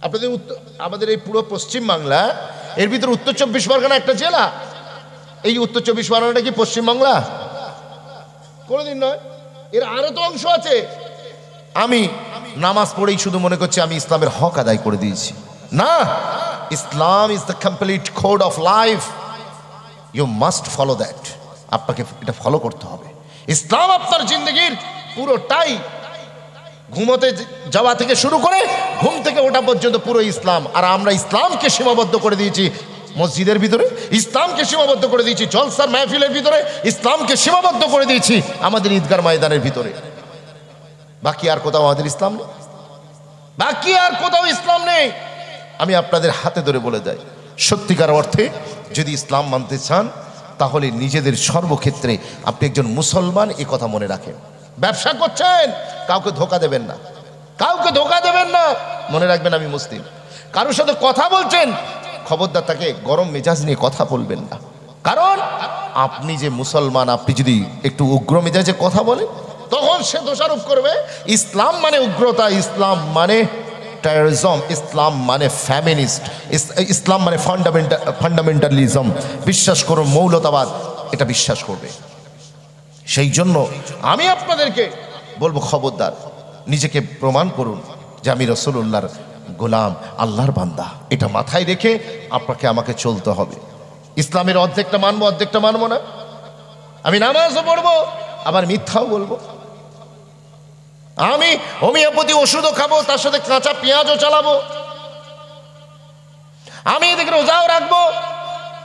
আপনাদের আমাদের এই পুরো পশ্চিম বাংলা, এর ভিতরে উত্তর 24 পরগনা একটা জেলা। এই উত্তর 24 পরগনাটা কি পশ্চিমবাংলা? কোনোদিন নয়। এর আরো তো অংশ আছে। আমি নামাজ পড়েই শুধু মনে করছি আমি ইসলামের হক আদায় করে দিয়েছি। না, Islam is the complete code of life, you must follow that. আপনাকে এটা ফলো করতে হবে। ইসলাম আপনার জিন্দগির পুরোটাই, ঘুমোতে যাওয়া থেকে শুরু করে ঘুম থেকে ওঠা পর্যন্ত পুরো ইসলাম। আর আমরা ইসলামকে সীমাবদ্ধ করে দিয়েছি মসজিদের ভিতরে, ইসলামকে সীমাবদ্ধ করে দিয়েছি জলসার মাহফিলের ভিতরে, ইসলামকে সীমাবদ্ধ করে দিয়েছি আমাদের ঈদগার ময়দানের ভিতরে। বাকি আর কোথাও আমাদের ইসলাম নেই, বাকি আর কোথাও ইসলাম নেই। আমি আপনাদের হাতে ধরে বলে যাই, সত্যিকার অর্থে যদি ইসলাম মানতে চান, তাহলে নিজেদের সর্বক্ষেত্রে আপনি একজন মুসলমান, এ কথা মনে রাখেন। ব্যবসা করছেন, কাউকে ধোকা দেবেন না, কাউকে ধোকা দেবেন না, মনে রাখবেন আমি মুসলিম। কারোর সাথে কথা বলছেন, খবরদার তাকে গরম মেজাজ নিয়ে কথা বলবেন না। কারণ আপনি যে মুসলমান, আপনি যদি একটু উগ্র মেজাজে কথা বলেন, তখন সে দোষারোপ করবে ইসলাম মানে উগ্রতা, ইসলাম মানে টেররিজম, ইসলাম মানে ফ্যামিনিস্ট, ইসলাম মানে ফান্ডামেন্টালিজম, বিশ্বাস করুন মৌলতাবাদ, এটা বিশ্বাস করবে। সেই জন্য আমি আপনাদেরকে বলবো, খবরদার নিজেকে প্রমাণ করুন যে আমি রাসূলুল্লাহর গোলাম, আল্লাহর বান্দা। এটা মাথায় রেখে আপনাকে আমাকে চলতে হবে। ইসলামের অর্ধেকটা মানবো, অর্ধেকটা মানবো না। আমি নামাজও পড়বো, আবার মিথ্যাও বলবো। আমি হোমিওপ্যাথি ওষুধও খাবো, তার সাথে কাঁচা পেঁয়াজও চালাবো। আমি এদিকে রোজাও রাখবো,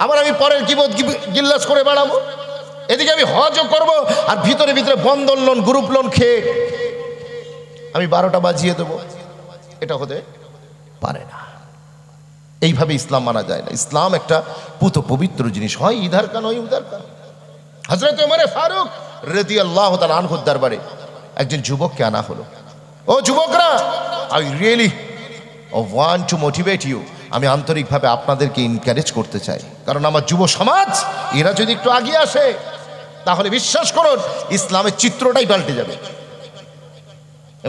আবার আমি পরের কিবত গিল্লাস করে বেড়াবো। এদিকে আমি হজও করবো, আর ভিতরে ভিতরে বন্ধন লোন, গ্রুপ লোন খেয়ে আমি 12টা বাজিয়ে দেবো। এটা হতে পারে না। এইভাবে ইসলাম মানা যায় না। ইসলাম একটা পুত পবিত্র জিনিস, হয় ইধার কা নয় উধার কা। হযরত ওমরে ফারুক রাদিয়াল্লাহু তাআলা আনহুর দরবারে একজন যুবককে আনা হলো। ও যুবকরা, I really want to motivate you. আমি আন্তরিকভাবে আপনাদেরকে এনকারেজ করতে চাই, কারণ আমার যুব সমাজ এরা যদি একটু এগিয়ে আসে, তাহলে বিশ্বাস করুন ইসলামের চিত্রটাই পাল্টে যাবে।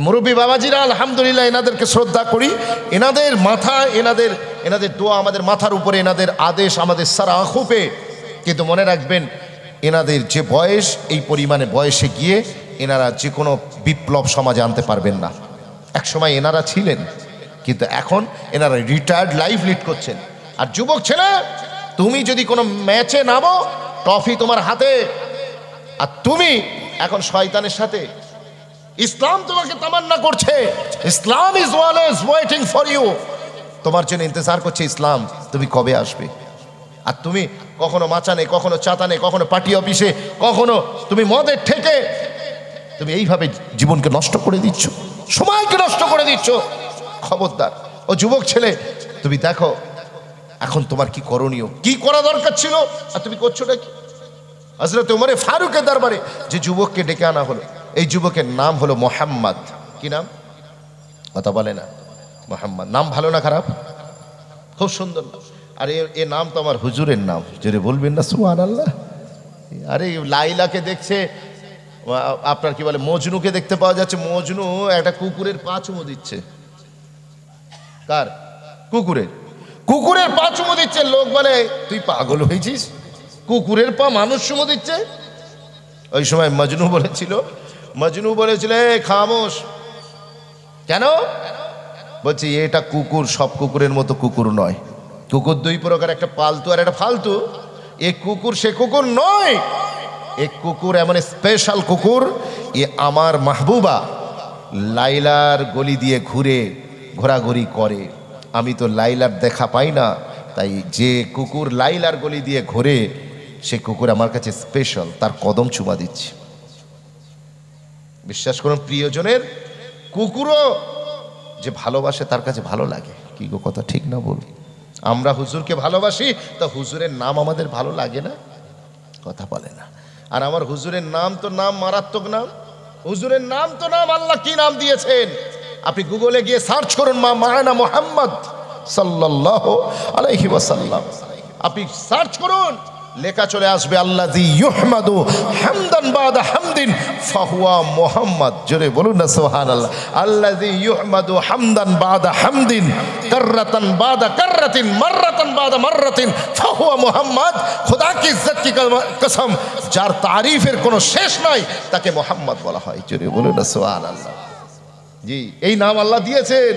মুরব্বী বাবাজিরা, আলহামদুলিল্লাহ, এনাদেরকে শ্রদ্ধা করি। এনাদের মাথা, এনাদের দোয়া আমাদের মাথার উপরে, এনাদের আদেশ আমাদের সারা আঁখুপে। কিন্তু মনে রাখবেন, এনাদের যে বয়স, এই পরিমাণে বয়সে গিয়ে এনারা যে কোনো বিপ্লব সমাজে আনতে পারবেন না। একসময় এনারা ছিলেন, কিন্তু এখন এনারা রিটায়ার্ড লাইফ লিড করছেন। আর যুবক ছেলে, তুমি যদি কোনো ম্যাচে নামো, ট্রফি তোমার হাতে, আর তুমি এখন শয়তানের সাথে। ইসলাম তোমাকে তামান্না করছে, Islam is always waiting for you. তোমার জন্য ইন্তজার করছে ইসলাম, তুমি কবে আসবে। আর তুমি কখনো মাচানে, কখনো চাতানে, কখনো পার্টি অফিসে, কখনো তুমি মদের ঠেকে তুমি এইভাবে জীবনকে নষ্ট করে দিচ্ছ, সময়কে নষ্ট করে দিচ্ছ। খবরদার ও যুবক ছেলে, তুমি দেখো এখন তোমার কি করণীয়, কি করা দরকার ছিল, আর তুমি করছোটা কি। হযরত ওমর ফারুকের দরবারে যে যুবককে ডেকে আনা হলো, এই যুবকের নাম হলো মোহাম্মদ। কি নাম? কথা বলে না। মোহাম্মদ নাম ভালো না খারাপ? খুব সুন্দর নাম। আর এ নাম তো আমার হুজুরের নাম, জোরে বলবেন না সুবহানাল্লাহ। আরে লাইলাকে দেখছে, আপনার কি বলে মজনুকে দেখতে পাওয়া যাচ্ছে। মজনু একটা কুকুরের পা চুমু দিচ্ছে। কার? কুকুরের। কুকুরের পা চুমু দিচ্ছে। লোক বলে তুই পাগল হয়েছিস, কুকুরের পা মানুষ চুমু দিচ্ছে। ওই সময় মজনু বলেছিল খামোশ। কেন? বলছি এটা কুকুর সব কুকুরের মতো কুকুর নয়। কুকুর দুই প্রকার, একটা পালতু আর একটা ফালতু। এ কুকুর সে কুকুর নয়। এ কুকুর এমন স্পেশাল কুকুর, এ আমার মাহবুবা লাইলার গলি দিয়ে ঘোরাঘুরি করে। আমি তো লাইলার দেখা পাই না, তাই যে কুকুর লাইলার গলি দিয়ে ঘোরে সে কুকুর আমার কাছে স্পেশাল, তার কদম চুমা দিচ্ছে। বিশ্বাস করুন, প্রিয়জনের কুকুরও যে ভালোবাসে তার কাছে ভালো লাগে। কি গো, কথা ঠিক না বল? আমরা হুজুরকে ভালোবাসি, তা হুজুরের নাম আমাদের ভালো লাগে না? কথা বলে না। আর আমার হুজুরের নাম তো নাম মারাত্মক নাম। হুজুরের নাম তো নাম, আল্লাহ কি নাম দিয়েছেন আপনি গুগলে গিয়ে সার্চ করুন, মাওলানা মুহাম্মদ সাল্লাল্লাহু আলাইহি ওয়াসাল্লাম। আপনি সার্চ করুন, লেখা চলে আসবে আল্লাযী ইউহমাদু হামদান বাদা হামদিন ফাহুয়া মুহাম্মদ। জোরে বলুন না সুবহানাল্লাহ। আল্লাযী ইউহমাদু হামদান বাদা হামদিন কাররাতান বাদা কাররাতিন মাররাতান বাদা মাররাতিন ফাহুয়া মুহাম্মদ। খোদা কি ইজ্জত কি কসম, যার তারিফের কোনো শেষ নাই তাকে মুহাম্মদ বলা হয়। জোরে বলুন না সুবহানাল্লাহ। জি, এই নাম আল্লাহ দিয়েছেন,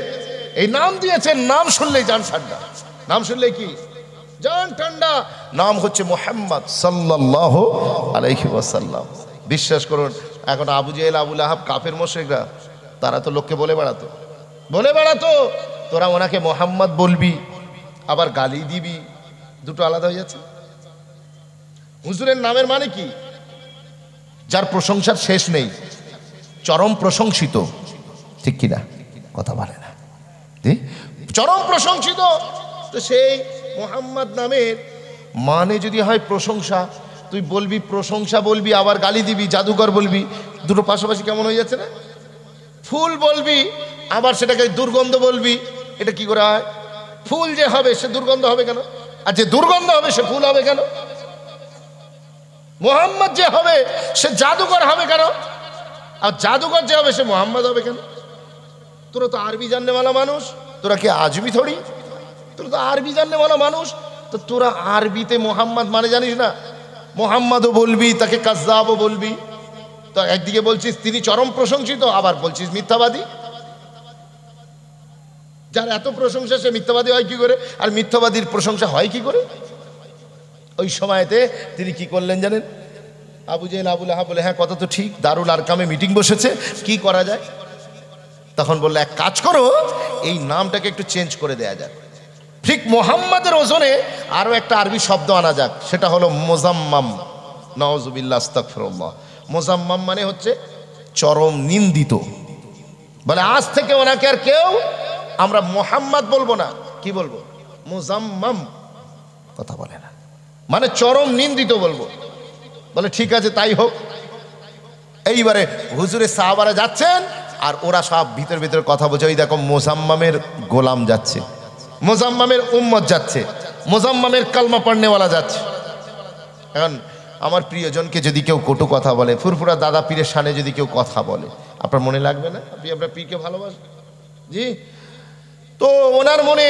এই নাম দিয়েছেন। নাম শুনলেই জান ঠান্ডা, নাম শুনলেই কি জান ঠান্ডা। নাম হচ্ছে মুহাম্মদ সাল্লাল্লাহু আলাইহি ওয়াসাল্লাম। বিশ্বাস করুন, এখন আবু জেহেল, আবু লাহাব, কাফের মুশরিকরা, তারা তো লোককে বলে বেড়াতো তোরা ওনাকে মুহাম্মদ বলবি, আবার গালি দিবি, দুটো আলাদা হয়ে যাচ্ছে। হুজুরের নামের মানে কি? যার প্রশংসার শেষ নেই, চরম প্রশংসিত। ঠিক কিনা? কথা বলে না। চরম প্রশংসিত। তো সেই মুহাম্মদ নামের মানে যদি হয় প্রশংসা, তুই বলবি প্রশংসা বলবি, আবার গালি দিবি, জাদুকর বলবি, দুটো পাশাপাশি কেমন হয়ে যাচ্ছে না? ফুল বলবি, আবার সেটাকে দুর্গন্ধ বলবি, এটা কি করে হয়? ফুল যে হবে সে দুর্গন্ধ হবে কেন? আর যে দুর্গন্ধ হবে সে ফুল হবে কেন? মুহাম্মদ যে হবে সে জাদুকর হবে কেন? আর জাদুকর যে হবে সে মুহাম্মদ হবে কেন? তোরা তো আরবি জাননেওয়ালা মানুষ, তোরা কি আজমি থোড়ি? তোরা তো আরবি জাননেওয়ালা মানুষ, তো তোরা আরবিতে মোহাম্মদ মানে জানিস না? মোহাম্মদও বলবি, তাকে কাজ্জাবও বলবি। তো একদিকে বলছিস তিনি চরম প্রশংসিত, আবার বলছিস মিথ্যাবাদী। যার এত প্রশংসা সে মিথ্যাবাদী হয় কি করে? আর মিথ্যাবাদীর প্রশংসা হয় কি করে? ওই সময়তে তিনি কি করলেন জানেন? আবু জেহেল আবু লাহাব বলে, হ্যাঁ কথা তো ঠিক, দারুল আরকামে মিটিং বসেছে, কি করা যায়? তখন বললো, এক কাজ করো, এই নামটাকে একটু চেঞ্জ করে দেয়া যাক। ঠিক মোহাম্মদের ওজনে আরও একটা আরবি শব্দ আনা যাক, সেটা হলো মোজাম্মাম। নাউজুবিল্লাহ, আস্তাগফিরুল্লাহ। মোজাম্মাম মানে হচ্ছে চরম নিন্দিত। বলে আজ থেকে ওনাকে আর কেউ আমরা মোহাম্মদ বলবো না, কি বলবো? মোজাম্মাম। কথা বলে না, মানে চরম নিন্দিত বলবো। বলে ঠিক আছে, তাই হোক। এইবারে হুজুরের সাহাবারা যাচ্ছেন, আর ওরা সব ভিতর ভিতর কথা বলছে, ওই দেখো মোজাম্মামের গোলাম যাচ্ছে, মোজাম্মামের উম্মত যাচ্ছে, মোজাম্মামের কালমা পড়নেওয়ালা যাচ্ছে। এখন আমার প্রিয়জনকে যদি কেউ কটু কথা বলে, ফুরফুরা দাদা পীরের সামনে যদি কেউ কথা বলে, আপনার মনে লাগবে না? আপনি আপনার পীরকে ভালোবাসেন, জি? তো ওনার মনে,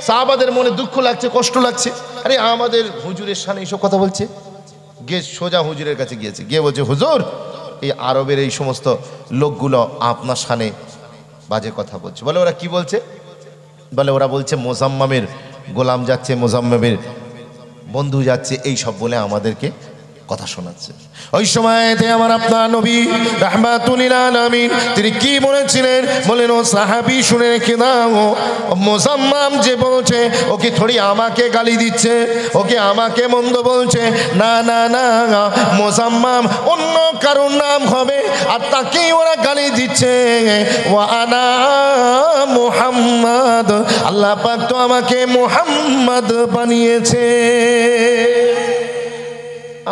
সাহাবাদের মনে দুঃখ লাগছে, কষ্ট লাগছে। আরে আমাদের হুজুরের সামনে এইসব কথা বলছে। গিয়ে সোজা হুজুরের কাছে গিয়েছে, গিয়ে বলছে, হুজুর এই আরবের এই সমস্ত লোকগুলো আপনার সামনে বাজে কথা বলছে। বলে ওরা কি বলছে? বলে ওরা বলছে মোজাম্মামের গোলাম যাচ্ছে, মোজাম্মামের বন্ধু যাচ্ছে, এই সব বলে আমাদেরকে কথা শোনাচ্ছে। ওই সময়তে আমার আপনার নবী রাহমাতুল লিল আলামিন তিনি কি বলেছিলেন? বলেন, ও সাহাবী শুনে রেখে দাও, মোজাম্মাম যে বলছে ও কি থোড়ি আমাকে গালি দিচ্ছে, ওকে আমাকে মন্দ বলছে? না না না, মোজাম্মাম অন্য কারোর নাম হবে, আর তাকেই ওরা গালি দিচ্ছে। ওয়া আনা মুহাম্মদ, আল্লাহ পাক তো আমাকে মুহাম্মদ বানিয়েছে,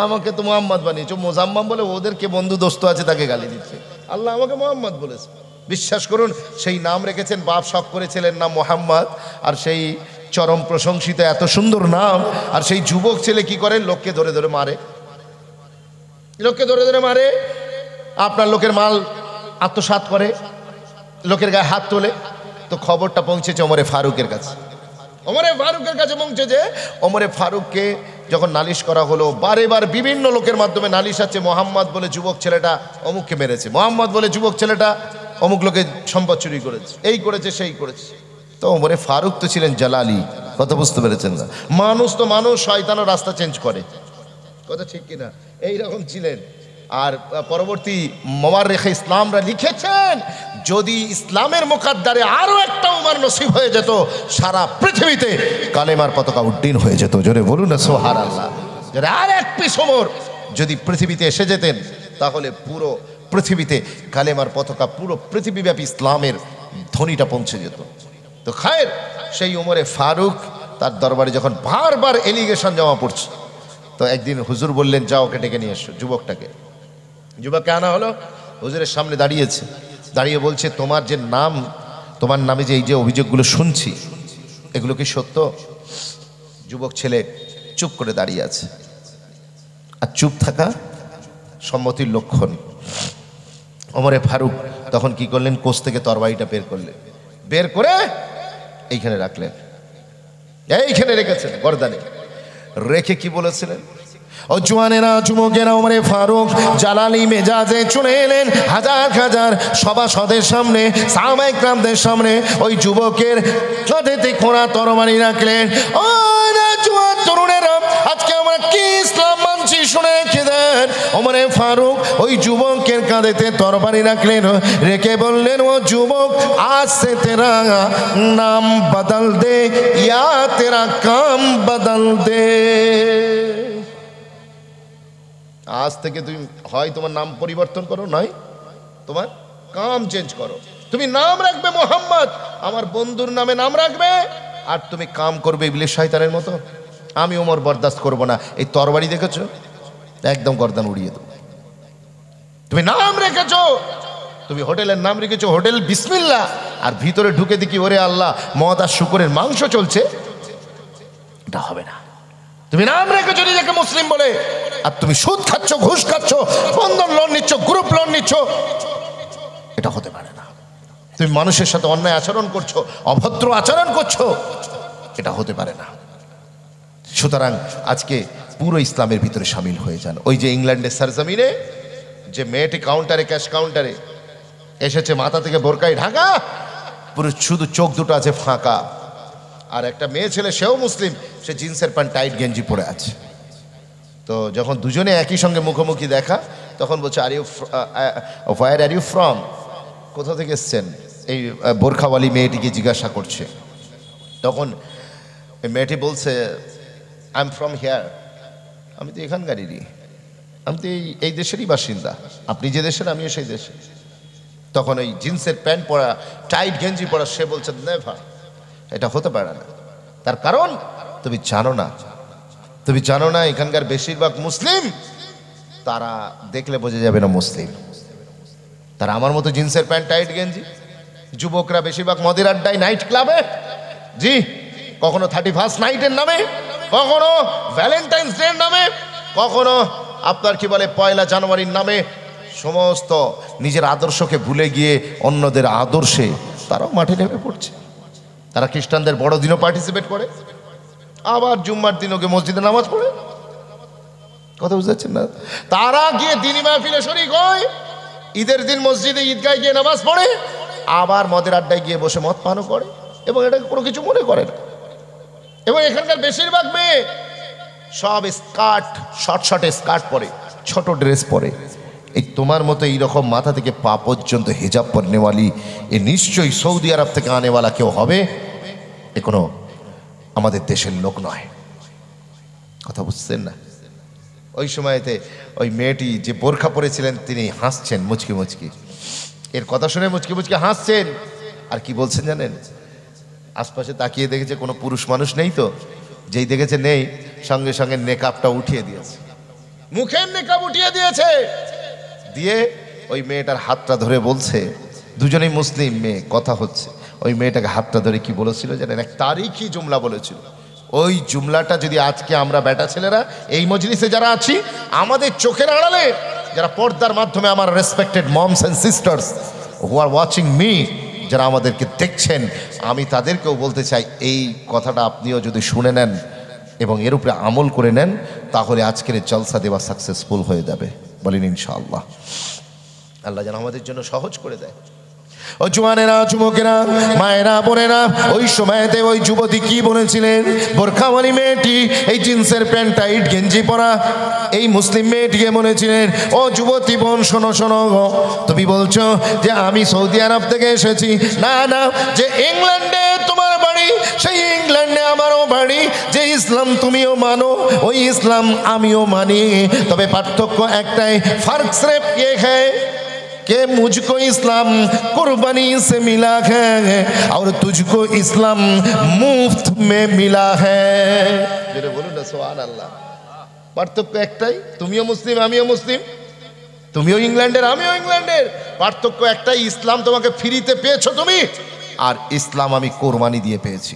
আমাকে তো মোহাম্মদ বানিয়েছে। মোজাম্মাম বলে ওদেরকে বন্ধু দোস্ত আছে, তাকে গালি দিচ্ছে। আল্লাহ আমাকে মোহাম্মদ বলেছে। বিশ্বাস করুন, সেই নাম রেখেছেন, বাপ শখ করেছিলেন নাম মোহাম্মদ, আর সেই চরম প্রশংসিত এত সুন্দর নাম। আর সেই যুবক ছেলে কি করেন? লোককে ধরে ধরে মারে, লোককে ধরে ধরে মারে, আপনার লোকের মাল আত্মসাৎ করে, লোকের গায়ে হাত তোলে। তো খবরটা পৌঁছেছে ওমরে ফারুকের কাছে। ওমরে ফারুকের কাছে পৌঁছেছে। ওমরে ফারুককে যখন নালিশ করা হলো, বারে বার বিভিন্ন লোকের মাধ্যমে নালিশ আছে, মোহাম্মদ বলে যুবক ছেলেটা অমুককে মেরেছে, মোহাম্মদ বলে যুবক ছেলেটা অমুক লোকের সম্পদ চুরি করেছে, এই করেছে, সেই করেছে। তো ওমরে ফারুক তো ছিলেন জালালি, কথা বুঝতে পেরেছেন না? মানুষ তো মানুষ, শয়তানও রাস্তা চেঞ্জ করে, কথা ঠিক কিনা? এইরকম ছিলেন। আর পরবর্তী মোয়াররিখে ইসলামরা লিখেছেন, যদি ইসলামের মুকাদ্দারে আরো একটা উমর নসিব হয়ে যেত, সারা পৃথিবীতে কালেমার পতাকা উড্ডীন হয়ে যেত। জোরে বলুন না সুবহানাল্লাহ। যদি আর এক পিস ওমর যদি পৃথিবীতে এসে যেতেন, তাহলে পুরো পৃথিবীতে কালেমার পতাকা, পুরো পৃথিবীব্যাপী ইসলামের ধ্বনিটা পৌঁছে যেত। তো খায়ের সেই ওমরে ফারুক তার দরবারে যখন বারবার এলিগেশন জমা পড়ছে, তো একদিন হুজুর বললেন, যাও ওকে ডেকে নিয়ে এসো। যুবকটাকে, যুবককে আনা হলো, হুজুরের সামনে দাঁড়িয়েছে, দাঁড়িয়ে বলছে, তোমার যে নাম, তোমার নামে যে এই যে অভিযোগগুলো শুনছি, এগুলো কি সত্য? যুবক ছেলে চুপ করে দাঁড়িয়ে আছে। আর চুপ থাকা সম্মতির লক্ষণ। ওমরে ফারুক তখন কি করলেন? কোষ থেকে তরবারিটা বের করলেন, বের করে এইখানে রাখলেন, এইখানে রেখেছেন গর্দানে রেখে কি বলেছিলেন? ও জওয়ানেরা, যুবকেরা, ওমরে ফারুক জালালি মেজাজে চলে এলেন হাজার হাজার সভাসদের সামনে, সাহাবায়ে কেরামদের সামনে। ওই যুবকের কাঁধেতে খোঁড়া তরবারি রাখলেন। ও না জওয়ান তরুণেরা, আজকে আমরা কি ইসলাম মানছি শুনে রেখে দেন। ওমরে ফারুক ওই যুবকের কাঁধেতে তরবারি রাখলেন, রেখে বললেন, ও যুবক, আজ সে তেরা নাম বদল দে, ইয়া তেরা কাম বদল দে। আজ থেকে তুমি হয় তোমার নাম পরিবর্তন করো, নয় তোমার কাম চেঞ্জ করো। তুমি নাম রাখবে মোহাম্মদ, আমার বন্ধুর নামে নাম রাখবে, আর তুমি কাম করবে ইবলিস শয়তানের মতো। আমি ওমর বরদাস্ত করব না। এই তরবারি দেখেছো, একদম গর্দান উড়িয়ে দেবো। তুমি নাম রেখেছো, তুমি হোটেলের নাম রেখেছো হোটেল বিসমিল্লাহ, আর ভিতরে ঢুকে দেখি ওরে আল্লাহ মদ আর শুকরের মাংস চলছে, এটা হবে না। তুমি নাম রেখেছো নিজেকে মুসলিম বলে, আর তুমি সুদ খাচ্ছ, ঘুষ খাচ্ছ, বন্ধন লোন নিচ্ছ, গ্রুপ লোন নিচ্ছ, এটা হতে পারে না। তুমি মানুষের সাথে অন্যায় আচরণ করছো, অভদ্র আচরণ করছো, এটা হতে পারে না। সুতরাং আজকে পুরো ইসলামের ভিতরে সামিল হয়ে যান। ওই যে ইংল্যান্ডের সরজমিনে যে মেয়েটি কাউন্টারে, ক্যাশ কাউন্টারে এসেছে, মাথা থেকে বোরকায় ঢাকা, পুরো শুধু চোখ দুটো আছে ফাঁকা, আর একটা মেয়ে ছেলে, সেও মুসলিম, সে জিন্সের প্যান্ট টাইট গেঞ্জি পরে আছে। তো যখন দুজনে একই সঙ্গে মুখোমুখি দেখা, তখন বলছে হোয়ার আর ইউ ফ্রম, কোথা থেকে এসছেন, এই বোরখাওয়ালি মেয়েটিকে জিজ্ঞাসা করছে। তখন এই মেয়েটি বলছে আই এম ফ্রম হিয়ার, আমি তো এখানকারই, আমি তো এই দেশেরই বাসিন্দা, আপনি যে দেশের আমিও সেই দেশে। তখন ওই জিন্সের প্যান্ট পরা, টাইট গেঞ্জি পরা সে বলছে নেভার, এটা হতে পারে না। তার কারণ তুমি জানো না এখানকার বেশিরভাগ মুসলিম, তারা দেখলে বোঝা যাবে না মুসলিম। তারা আমার মতো জিন্সের প্যান্ট টাইট গেঞ্জি, যুবকরা বেশিরভাগ মদের আড্ডায়, নাইট ক্লাবে, জি, কখনো 31st নাইটের নামে, কখনো ভ্যালেন্টাইন্স ডে এর নামে, কখনো আপনার কি বলে 1 জানুয়ারির নামে, সমস্ত নিজের আদর্শকে ভুলে গিয়ে অন্যদের আদর্শে তারাও মাঠে নেমে পড়ছে। তারা খ্রিস্টানদের বড়দিনও পার্টিসিপেট করে, আবার জুম্মার দিন ওকে মসজিদে নামাজ পড়ে। কথা বুঝতে পারছেন না? তারা গিয়ে দিনী মাহফিলে শরীক হয়, ঈদের দিন মসজিদে ঈদগায় গিয়ে নামাজ পড়ে, আবার মদের আড্ডায় গিয়ে বসে মদ পানও করে, এবং এটাকে কোনো কিছু মনে করে না। এবং এখানকার বেশিরভাগ মেয়ে সব স্কার্ট, শর্ট স্কার্ট পরে, ছোট ড্রেস পরে। এই তোমার মতো এইরকম মাথা থেকে পা পর্যন্ত হিজাব পরনেওয়ালি এ নিশ্চয়ই সৌদি আরব থেকে আনেওয়ালা কেউ হবে, এ কোনো আমাদের দেশের লোক নয়। কথা বুঝছেন না? ওই সময়তে ওই মেয়েটি যে বোরখা পরেছিলেন তিনি হাসছেন মুচকি মুচকি, এর কথা শুনে মুচকি মুচকি হাসছেন। আর কি বলছেন জানেন? আশপাশে তাকিয়ে দেখেছে কোনো পুরুষ মানুষ নেই, তো যেই দেখেছে নেই, সঙ্গে সঙ্গে নেকাবটা উঠিয়ে দিয়েছে, মুখের নেকাব উঠিয়ে দিয়েছে। দিয়ে ওই মেয়েটার হাতটা ধরে বলছে, দুজনেই মুসলিম মেয়ে, কথা হচ্ছে, ওই মেয়েটাকে হাতটা ধরে কি বলেছিল জানেন? এক তারিখী জুমলা বলেছিল। ওই জুমলাটা যদি আজকে আমরা বেটা ছেলেরা এই মজলিসে যারা আছি, আমাদের চোখের আড়ালে যারা পর্দার মাধ্যমে আমার respected moms and sisters who are watching me, যারা আমাদেরকে দেখছেন, আমি তাদেরকেও বলতে চাই, এই কথাটা আপনিও যদি শুনে নেন এবং এর উপরে আমল করে নেন, তাহলে আজকের জলসা দেওয়া সাকসেসফুল হয়ে যাবে। বলেন ইনশাআল্লাহ। আল্লাহ যেন আমাদের জন্য সহজ করে দেয়। ও জওয়ানেরা, যুবকেরা, মায়েরা, বোনেরা, ওই সময়তে ওই যুবতী কি বলেছিলেন? বোরখাওয়ালি মেয়েটি, এই জিন্সের প্যান্ট টাইট গেঞ্জি পরা এই মুসলিম মেয়েটিকে বলেছিলেন, ও যুবতী বোন, শোনো শোনো, তুমি বলছো যে আমি সৌদি আরব থেকে এসেছি, না না, যে ইংল্যান্ডে তোমার বাড়ি, সেই ইংল্যান্ডে আমারও বাড়ি, যে ইসলাম তুমিও মানো ওই ইসলাম আমিও মানি, তবে পার্থক্য একটাই, ফার্ক সির্ফ ये है कि मुझको इस्लाम कुर्बानी से मिला है और तुझको इस्लाम मुफ्त में मिला है। যেটা বলুন না সুবহানাল্লাহ। পার্থক্য একটাই, তুমিও মুসলিম আমিও মুসলিম, তুমিও ইংল্যান্ডের আমিও ইংল্যান্ডের, পার্থক্য একটাই, ইসলাম তোমাকে ফ্রিতে পেয়েছো তুমি, আর ইসলাম আমি কোরবানি দিয়ে পেয়েছি।